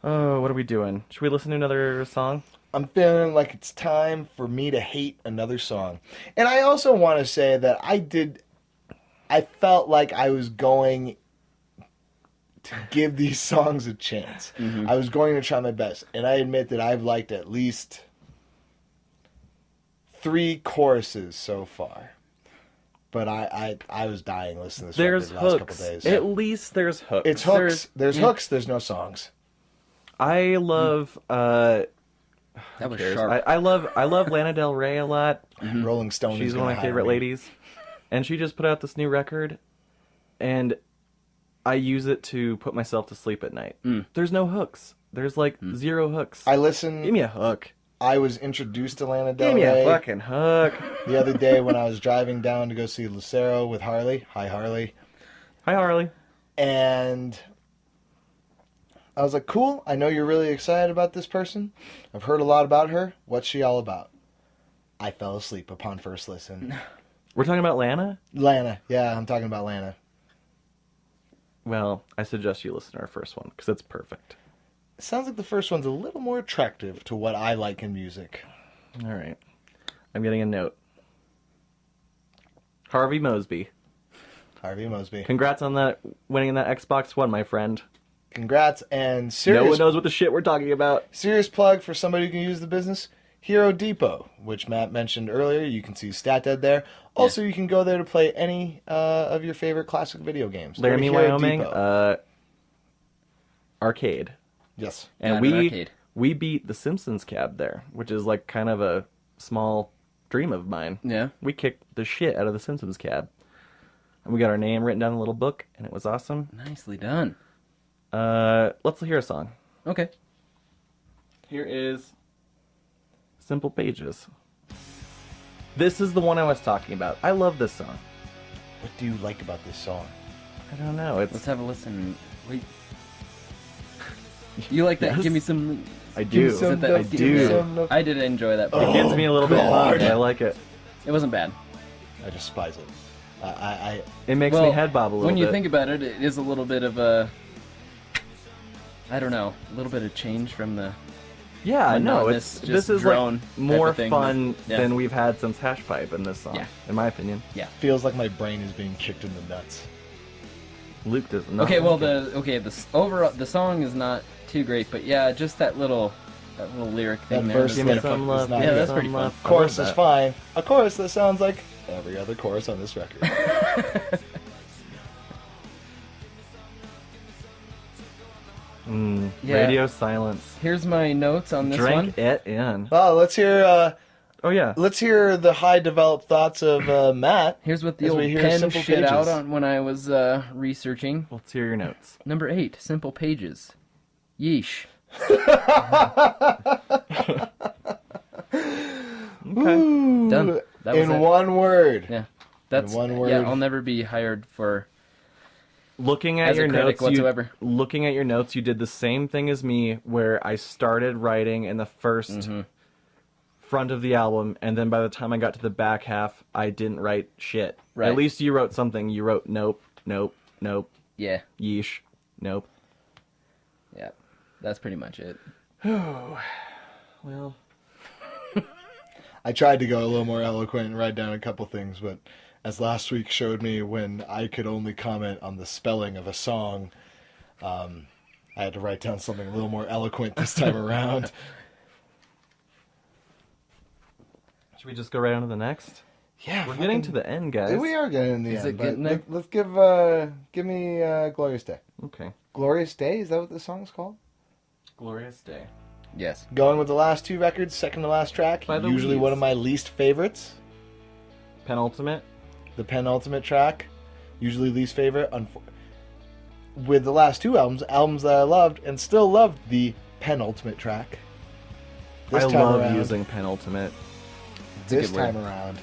Oh, what are we doing? Should we listen to another song? I'm feeling like it's time for me to hate another song. And I also want to say that I felt like I was going to give these songs a chance. I was going to try my best. And I admit that I've liked at least 3 choruses so far. But I was dying listening to this There's record the last couple hooks. days. At least there's hooks. It's hooks. There's hooks. There's no songs. I love. That was cares? sharp. I love Lana Del Rey a lot. Rolling Stone. She's is one gonna of my hire favorite me. ladies, and she just put out this new record, and I use it to put myself to sleep at night. There's no hooks. There's like 0 hooks. I listened. Give me a hook. I was introduced to Lana Del Give me Rey a fucking hook. the other day when I was driving down to go see Lucero with Harley. Hi, Harley. Hi, Harley. And I was like, cool, I know you're really excited about this person. I've heard a lot about her. What's she all about? I fell asleep upon first listen. We're talking about Lana? Lana. Yeah, I'm talking about Lana. Well, I suggest you listen to our first one, because it's perfect. It sounds like the first one's a little more attractive to what I like in music. All right. I'm getting a note. Harvey Mosby. Harvey Mosby. Congrats on that winning that Xbox One, my friend. Congrats, and No serious one knows what the shit we're talking about. serious plug for somebody who can use the business. Hero Depot, which Matt mentioned earlier. You can see StatDead there. Also, you can go there to play any of your favorite classic video games. Go to Laramie, Hero Wyoming, Depot. Yes. arcade. And Not an arcade. we beat the Simpsons cab there, which is like kind of a small dream of mine. Yeah. We kicked the shit out of the Simpsons cab. And we got our name written down in a little book, and it was awesome. Nicely done. Let's hear a song. Okay. Here is Simple Pages. This is the one I was talking about. I love this song. What do you like about this song? I don't know. Let's It's have a listen. Wait. You like that? Yes. Give me some. I Give do. me some that- love, I give me do. some love. I did enjoy that. It part. gets me a little bit God. pumped. I like it. It wasn't bad. I despise it. It makes Well, me head bob a little when bit. you think about it, it is a little bit of a. I don't know, a little bit of change from the. Yeah, I know. monotonous, This just is drone like type more of thing, fun but- yeah. than we've had since Hash Pipe in this song, Yeah. in my opinion. Yeah. feels like my brain is being kicked in the nuts. Luke does not. Okay, well like it. the song is not too great, but yeah, just that little lyric thing That there. verse Give me Yeah, some love. not give me good. some pretty fun. love. I Chorus love is that. fine. A chorus that sounds like every other chorus on this record. Yeah. Radio silence. Here's my notes on this Drank one. it in. Well, let's hear Oh yeah. the high developed thoughts of Matt. Here's what the As old we hear pen Simple shit out Pages. on when I was researching. Let's hear your notes. Number 8, Simple Pages. Yeesh. Okay. Done. That was In it. one word. Yeah. That's one word. Yeah, I'll never be hired for Looking at as your a critic notes, whatsoever. looking at your notes, you did the same thing as me, where I started writing in the first Mm-hmm. front of the album, and then by the time I got to the back half, I didn't write shit. Right. At least you wrote something. You wrote nope, nope, nope, Yeah. yeesh, nope. Yeah. That's pretty much it. Well, I tried to go a little more eloquent and write down a couple things, but as last week showed me, when I could only comment on the spelling of a song, I had to write down something a little more eloquent this time around. should we just go right on to the next? Yeah, We're getting to the end, guys. We are getting in the Is end, it but getting there? let's give me Glorious Day. Okay. Glorious Day, is that what the song's called? Glorious Day. Yes. Going with the last two records, second to last track. By the Usually Weeds. one of my least favorites. Penultimate. The penultimate track, usually least favorite. With the last two albums that I loved and still loved the penultimate track. This I time love around, using penultimate. this good word. time around,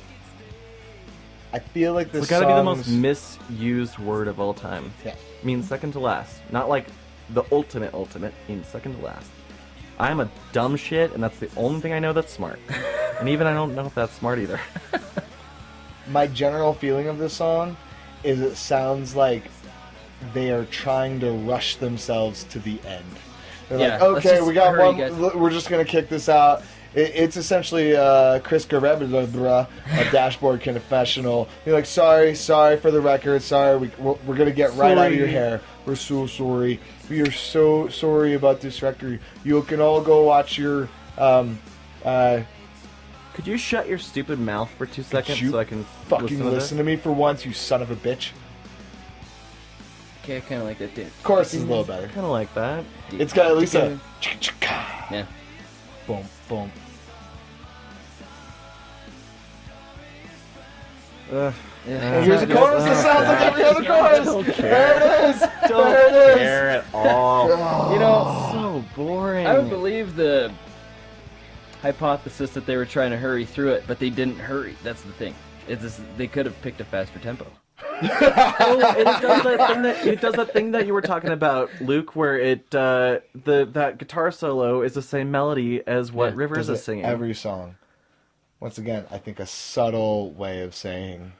I feel like this It's gotta be the most song's- misused word of all time. Yeah. Means second to last. Not like the ultimate, means second to last. I'm a dumb shit, and that's the only thing I know that's smart. And even I don't know if that's smart either. My general feeling of this song is it sounds like they are trying to rush themselves to the end. They're Yeah, like, let's okay, just we got hurry, one. guys. We're just gonna kick this out. It's essentially Chris Garebra, a dashboard confessional. You're like, sorry for the record. Sorry, we're gonna get right out of your hair. We're so sorry. We are so sorry about this record. You can all go watch your Could you shut your stupid mouth for 2 seconds you so I can fucking listen to me for once, you son of a bitch. Okay, I kind of like that too. Chorus is a little better. Kind of like that. It's got at least a Yeah. boom, boom. Ugh. And here's a chorus that sounds like every other chorus. Don't care. There it is. Don't There it is. care at all. You know, So boring. I would believe the hypothesis that they were trying to hurry through it, but they didn't hurry. That's the thing. It's just, they could have picked a faster tempo. Oh, and it does that thing that you were talking about, Luke, where that guitar solo is the same melody as what Rivers Does is it singing. every song. Once again, I think a subtle way of saying,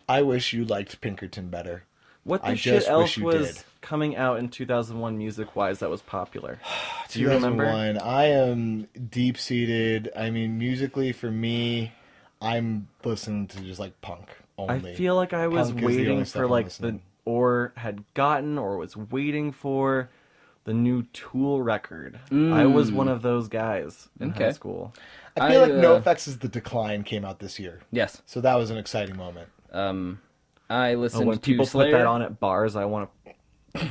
I wish you liked Pinkerton better. What the I shit just else wish you was did. coming out in 2001 music-wise that was popular? Do you remember? 2001, I am deep-seated. I mean, musically, for me, I'm listening to just, like, punk only. I feel like I was Punk is the waiting only stuff for, I'm like, listening. or had gotten, or was waiting for the new Tool record. I was one of those guys in high school. I feel like NoFX's The Decline came out this year. Yes. So that was an exciting moment. I listened When to people Slayer. put that on at bars, I want to...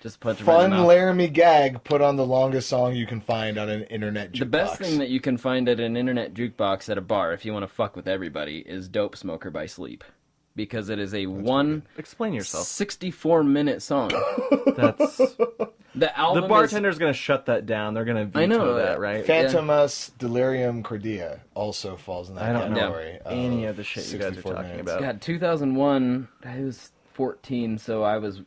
Just punch him in the Fun mouth. Laramie gag, put on the longest song you can find on an internet jukebox. The best thing that you can find at an internet jukebox at a bar, if you want to fuck with everybody, is "Dope Smoker" by Sleep, because it is a Explain yourself. 64-minute song. That's... The album The bartender's going to shut that down. They're going to veto I know, that, right? Phantomus Delirium Cordia also falls in that I don't know category. any of the shit you guys are 64 talking minutes. about. God, 2001. I was 14, so I was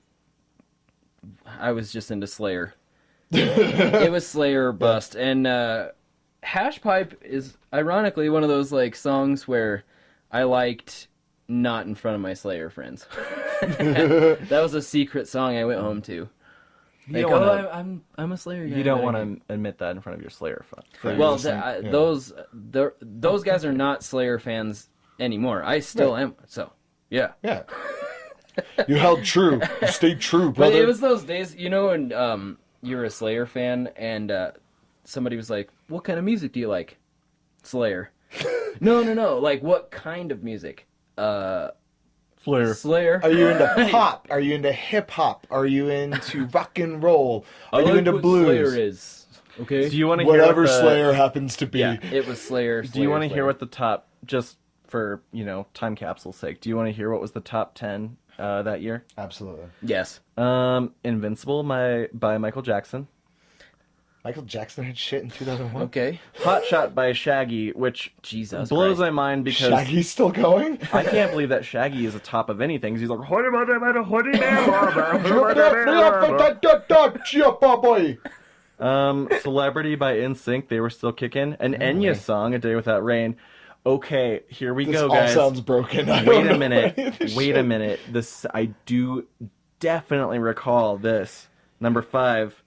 just into Slayer. It was Slayer or bust, and Hash Pipe is ironically one of those like songs where I liked not in front of my Slayer friends. That was a secret song I went home to. Like, don't wanna- I'm a Slayer guy. You don't but I want to admit that in front of your Slayer fan. Right. Well, Yeah. those guys are not Slayer fans anymore. I still am. So, yeah. Yeah. You held true. You stayed true, But brother. it was those days, you know, when you're a Slayer fan and somebody was like, "What kind of music do you like?" Slayer. No. Like, what kind of music? Slayer. Are you into pop? Are you into hip hop? Are you into rock and roll? Are you into blues? Slayer is. Okay. Do you want to hear Whatever what the, Slayer happens to be. Yeah, it was Slayer. Do you want to Slayer. hear what the top, just for, time capsule's sake, do you want to hear what was the top 10 that year? Absolutely. Yes. Invincible by Michael Jackson. Michael Jackson had shit in 2001. Okay. Hot Shot by Shaggy, which Jesus blows Christ. my mind because Shaggy's still going? I can't believe that Shaggy is the top of anything. 'Cause he's like, boy. Celebrity by NSYNC, they were still kicking. An Enya's song, A Day Without Rain. Okay, here we This go, all guys. sounds broken. I Wait don't a know minute. any of this Wait shit. a minute. This I do definitely recall this. Number 5,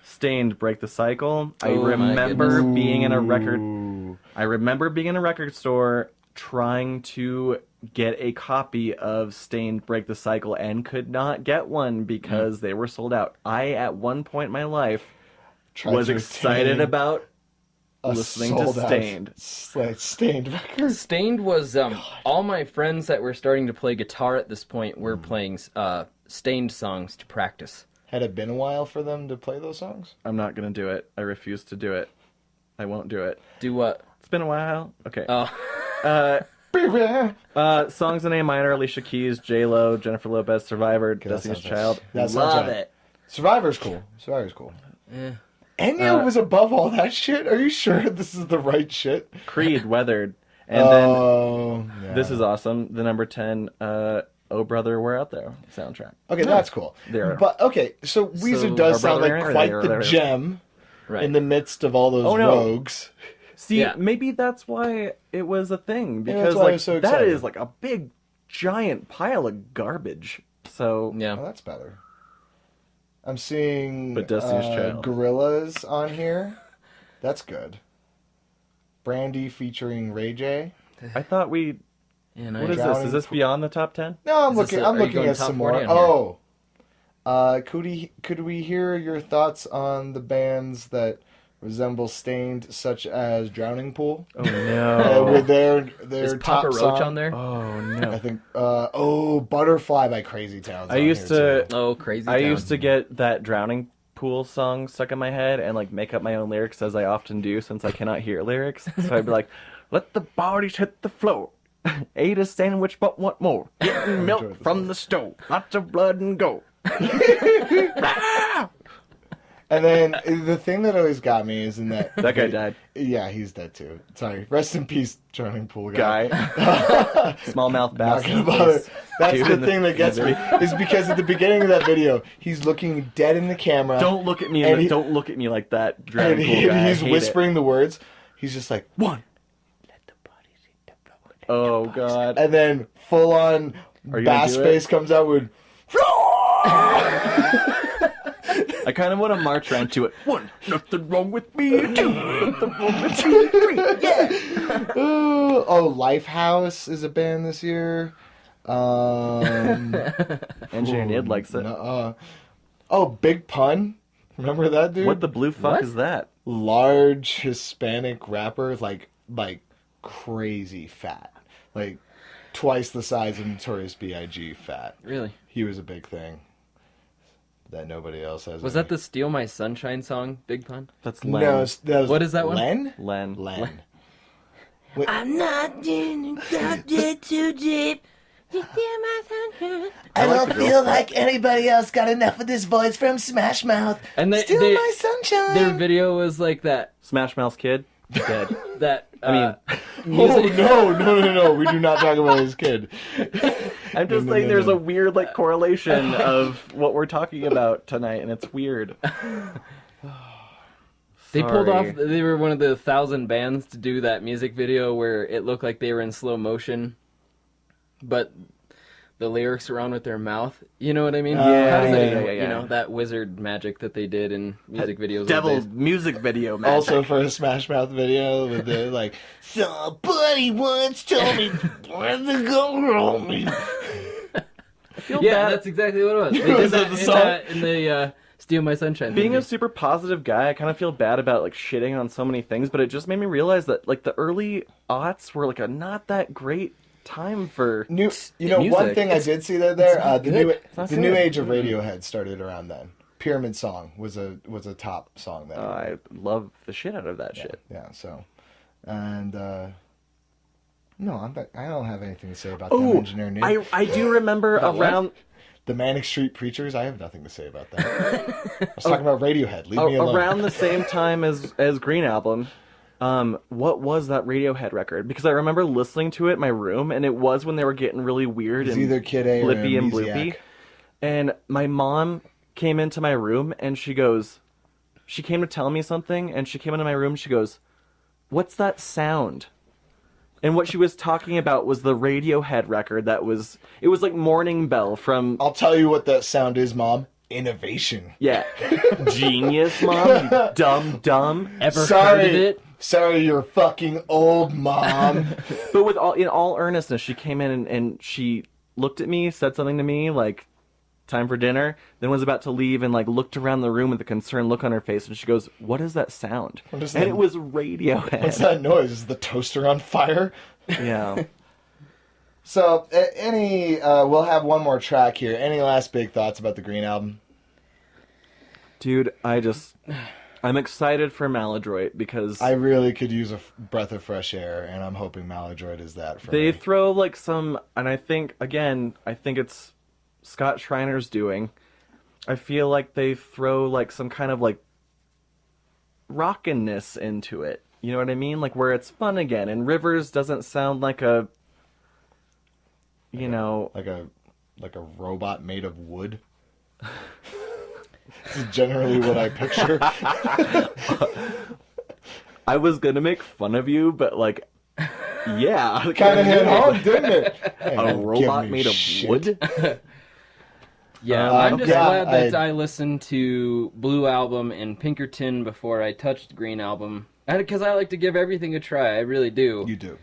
Stained, Break the Cycle. I Oh, my remember goodness. being in a record store trying to get a copy of Stained, Break the Cycle and could not get one because they were sold out. I at one point in my life Tried was to excited obtain about a listening to sold-out Stained. Stained record. Stained was all my friends that were starting to play guitar at this point were playing Stained songs to practice. Had it been a while for them to play those songs? I'm not going to do it. I refuse to do it. I won't do it. Do what? It's been a while. Okay. Oh, Songs in A minor, Alicia Keys, J-Lo, Jennifer Lopez, Survivor, Destiny's sounds Child. right. That sounds Love right. it. Survivor's cool. Survivor's cool. yeah. Enya was above all that shit? Are you sure this is the right shit? Creed, Weathered. And Oh, yeah. then, this is awesome, the number 10, Oh Brother, We're Out There soundtrack. Okay, that's cool. There. But, okay, so Weezer So- does sound like quite the gem Right. in the midst of all those Oh, no. rogues. See, Yeah. maybe that's why it was a thing, that's because why it like was so that exciting. is like a big, giant pile of garbage. So, Yeah. Oh, that's better. I'm seeing But Destiny's Child. Gorillas on here. That's good. Brandy featuring Ray J. I thought we... And What is this? Drowning Is this beyond the top 10? No, I'm Is this looking. a- I'm are you looking going at top some 40 more. on Oh, could we hear your thoughts on the bands that resemble Stained, such as Drowning Pool? Oh, no. With their Is top Papa Roach song? on there? Oh, I no. think. Butterfly by Crazy Town. I used to... Oh, crazy. I Town. used to get that Drowning Pool song stuck in my head and like make up my own lyrics, as I often do since I cannot hear lyrics. So I'd be like, let the bodies hit the floor. Ate a sandwich but want more. Getting milk from the stove. Lots of blood and go. And then the thing that always got me is in that That guy died. Yeah, he's dead too. Sorry. Rest in peace, charming pool guy. Smallmouth Not bass. gonna bother. That's Dude, the thing that gets me is because at the beginning of that video, he's looking dead in the camera. Don't look at me. And he- Don't look at me like that. and Drowning pool guy. I he's hate whispering the words. He's just like, one. it. Oh God. And then full on Are you gonna bass do it? face comes out with. I kind of want to march around to it. One, nothing wrong with me. Two, nothing wrong with me. Three, yeah. Oh, Lifehouse is a band this year. Engineer Nid likes it. Oh, Big Pun. Remember that dude? What the blue fuck What? is that? Large Hispanic rapper, like crazy fat, like twice the size of Notorious B.I.G. fat. Really? He was a big thing that nobody else has. Was that the Steal My Sunshine song, Big Pun? That's Len. No, that was What is that one? Len? Len. Len. I'm not in too deep. I I like don't the girl feel part. like anybody else got enough of this voice from Smash Mouth. And Steal my sunshine. their video was like that. Smash Mouth's kid. Dead. That I mean, Oh no! We do not talk about his kid. I'm just saying there's a weird like correlation of what we're talking about tonight, and it's weird. They pulled Sorry. off. They were one of the 1,000 bands to do that music video where it looked like they were in slow motion, but the lyrics were on with their mouth. You know what I mean? Yeah, How does that yeah, even- yeah. You know that wizard magic that they did in music videos. Devil these days. music video, man. Also for a Smash Mouth video with the like, somebody once told me where to go wrong. Yeah, that's exactly what it was. They did Was that that the song? in the Steal My Sunshine. Being a movie. super positive guy, I kind of feel bad about like shitting on so many things, but it just made me realize that like the early aughts were like a not that great time for You know, one music. thing I did see there, not the good. not new good. age of Radiohead started around then. Pyramid Song was a top song then. I love the shit out of that shit. Yeah, so, and no, I don't have anything to say about them. Engineer New. I do remember About what? around The Manic Street Preachers. I have nothing to say about that. I was talking about Radiohead. Leave me alone. around the same time as Green Album. What was that Radiohead record? Because I remember listening to it in my room, and it was when they were getting really weird It's and either Kid A or Blippy and Amnesiac. Bloopy. And my mom came into my room, and she came to tell me something, and she came into my room, she goes, "What's that sound?" And what she was talking about was the Radiohead record it was like Morning Bell from, I'll tell you what that sound is, Mom. Innovation. yeah, Genius, Mom, you dumb. Ever heard Sorry, of it? sorry, you're fucking old, Mom. But in all earnestness, she came in and she looked at me, said something to me like, "Time for dinner," then was about to leave and like looked around the room with a concerned look on her face, and she goes, "What is that sound?" is And that? it was Radiohead. What's that noise? Is the toaster on fire? Yeah. So, we'll have one more track here. Any last big thoughts about the Green Album? Dude, I'm excited for Maladroit because I really could use a breath of fresh air, and I'm hoping Maladroit is that for they me. throw like some, and I think it's Scott Schreiner's doing. I feel like they throw like some kind of like rockiness into it. You know what I mean? Like where it's fun again, and Rivers doesn't sound like a, you know, like a robot made of wood. This is generally what I picture. I was gonna make fun of you, but like, yeah, Kind of hit home, didn't it? Hey, a don't give robot me made of shit. wood. Yeah, I'm just yeah, glad that I listened to Blue Album and Pinkerton before I touched Green Album. Because I like to give everything a try, I really do. You do.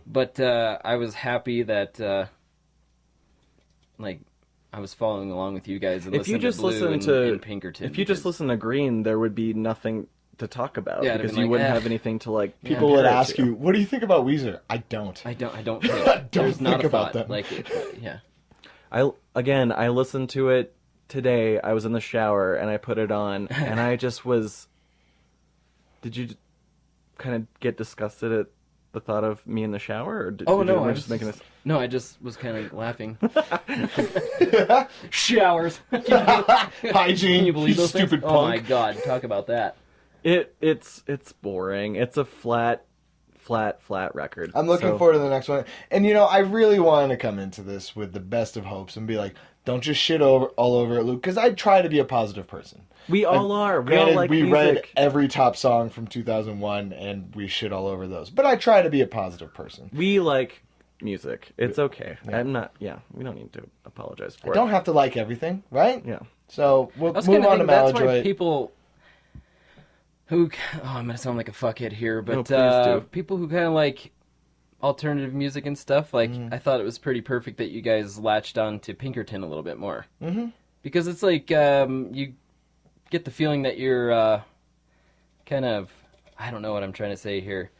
But I was happy that, I was following along with you guys and If you listening just to Blue listen and, to and Pinkerton. If you just because- listen to Green, there would be nothing to talk about Yeah, it'd because be you like, wouldn't eh. have anything to like. People would ask you, "What do you think about Weezer?" I don't. I don't think. Don't There's not think a about thought. them. Yeah. I listened to it today. I was in the shower and I put it on, and I just was. Did you kind of get disgusted at the thought of me in the shower? Or No, we're I just making this. No, I just was kind of laughing. Showers. Hygiene. Can you believe you those stupid things? punk. Oh my god, talk about that. It's boring. It's a flat record. I'm looking forward to the next one. And, I really wanted to come into this with the best of hopes and be like, don't just shit all over it, Luke. Because I try to be a positive person. We all are. We Granted, all like we music. read every top song from 2001 and we shit all over those. But I try to be a positive person. We like music. It's okay. I'm not. Yeah, we don't need to apologize for I it. don't have to like everything, right? Yeah. So we'll That's move on to That's why Maladroit. people who... Oh, I'm going to sound like a fuckhead here, but No, please do. people who kind of like alternative music and stuff, like, I thought it was pretty perfect that you guys latched on to Pinkerton a little bit more. Mm-hmm. Because it's like, you get the feeling that you're kind of... I don't know what I'm trying to say here.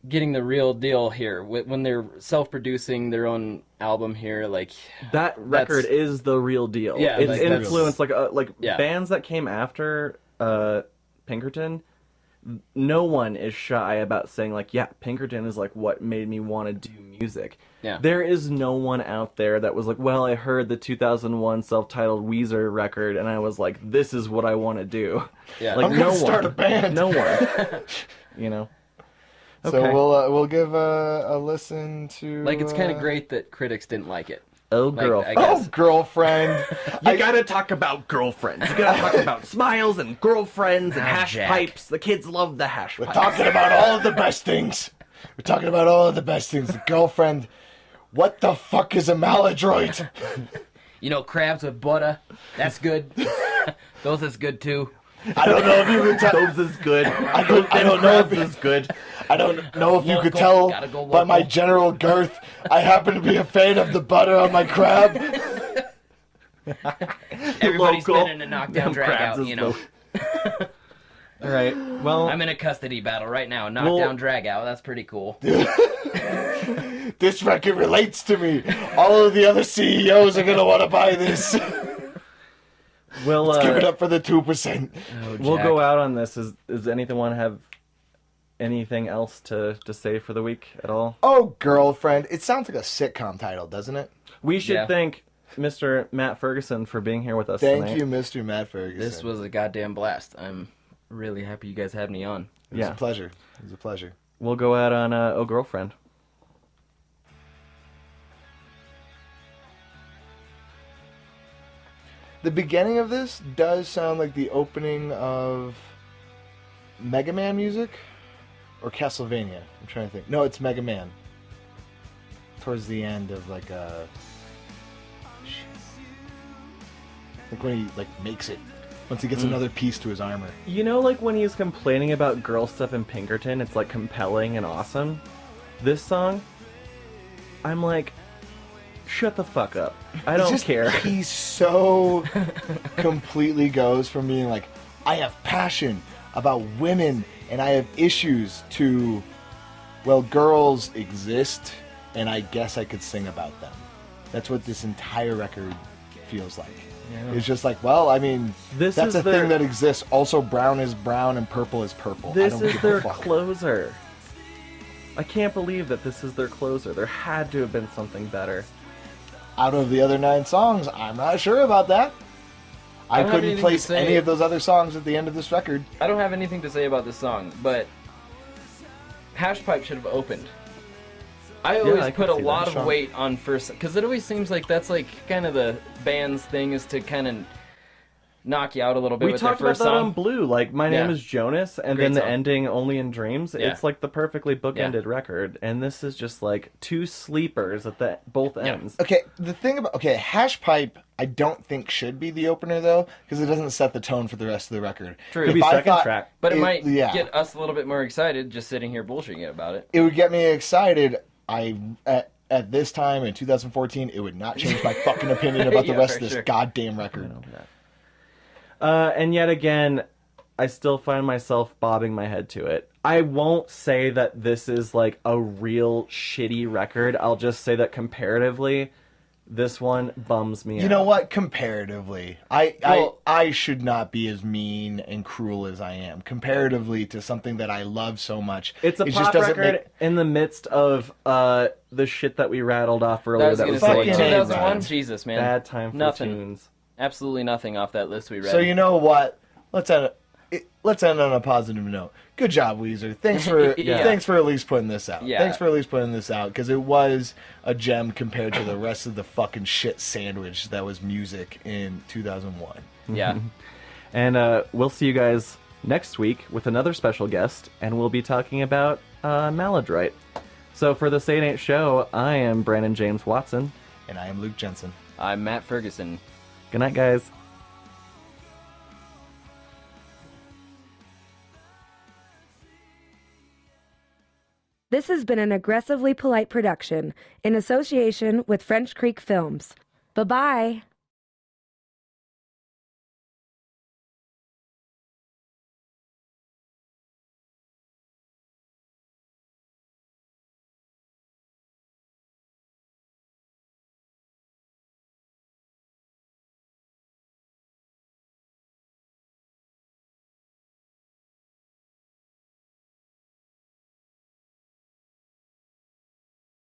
Getting the real deal here when they're self-producing their own album here, like That record is the real deal. Yeah, it's like, that's- influenced like Yeah. bands that came after Pinkerton. No one is shy about saying like, yeah, Pinkerton is like what made me want to do music. Yeah. There is no one out there that was like, well, I heard the 2001 self-titled Weezer record and I was like, this is what I want to do. Yeah. Like I'm gonna no start one. a band. No one. You know. So Okay. we'll give a listen to... like it's kind of great that critics didn't like it. Oh, Like, girl. I Oh, guess. girlfriend. You gotta talk about girlfriends. You gotta talk about smiles and girlfriends and hash Jack. pipes. The kids love the hash We're pipes. talking about all of the best things. We're talking about all of the best things. The girlfriend. What the fuck is a maladroit? Crabs with butter. That's good. Those is good too. I don't know if you could tell. Those is good. I don't know if is good. I don't know if you could Local. tell Gotta go by my local. general girth. I happen to be a fan of the butter on my crab. Everybody's Local. been in a knockdown Them drag crabs out, is All right. Well, I'm in a custody battle right now. Knockdown drag out. That's pretty cool. This record relates to me. All of the other CEOs are gonna want to buy this. we'll Give it up for the 2%. we'll go out on this. Does anyone have anything else to say for the week at all? Oh, girlfriend. It sounds like a sitcom title, doesn't it? We should Yeah. thank Mr. Matt Ferguson for being here with us Thank tonight. you, Mr. Matt Ferguson. This was a goddamn blast. I'm really happy you guys had me on. It was Yeah. a pleasure. It was a pleasure. We'll go out on Oh Girlfriend. The beginning of this does sound like the opening of Mega Man music or Castlevania. I'm trying to think. No, it's Mega Man. Towards the end of like a... Like when he makes it. Once he gets another piece to his armor. You know, like when he's complaining about girl stuff in Pinkerton, it's like compelling and awesome. This song, I'm like, shut the fuck up. I It's don't just- care. He so completely goes from being like, I have passion about women and I have issues to, well, girls exist and I guess I could sing about them. That's what this entire record feels like. It's just like, well, I mean, This that's is a thing their- that exists. Also, brown is brown and purple is purple. I This don't is give their a fuck. closer. I can't believe that this is their closer. There had to have been something better. Out of the other 9 songs, I'm not sure about that. I don't have couldn't anything to place say. any of those other songs at the end of this record. I don't have anything to say about this song, but Hash Pipe should have opened. I always I put can a see lot that. of weight on first, because it always seems like that's like kind of the band's thing is to kind of knock you out a little bit We with their talked about first that song. on Blue. Like, My Name Yeah. is Jonas, and Great then the song. ending Only in Dreams. Yeah. It's like the perfectly bookended record. And this is just like 2 sleepers at the both ends. Okay, the thing about Hash Pipe, I don't think should be the opener though, because it doesn't set the tone for the rest of the record. True. Could be If I second thought- track. But it might yeah. get us a little bit more excited just sitting here bullshitting about it. It would get me excited. At this time in 2014, it would not change my fucking opinion about the Yeah, rest for of this sure. goddamn record. And yet again, I still find myself bobbing my head to it. I won't say that this is like a real shitty record. I'll just say that comparatively, This one bums me out. You know what? Comparatively, I should not be as mean and cruel as I am. Comparatively to something that I love so much, It's a it pop record in the midst of the shit that we rattled off earlier. That was fucking like 2001. right. Jesus, man. bad time for Nothing. tunes. Absolutely nothing off that list we read. So you know what? Let's end on a positive note. Good job, Weezer. Thanks for Yeah. thanks for at least putting this out. Yeah. Thanks for at least putting this out because it was a gem compared to the rest of the fucking shit sandwich that was music in 2001. Yeah. And we'll see you guys next week with another special guest, and we'll be talking about Maladrite. So for the Say It Ain't Show, I am Brandon James Watson. And I am Luke Jensen. I'm Matt Ferguson. Good night, guys. This has been an Aggressively Polite production in association with French Creek Films. Bye-bye.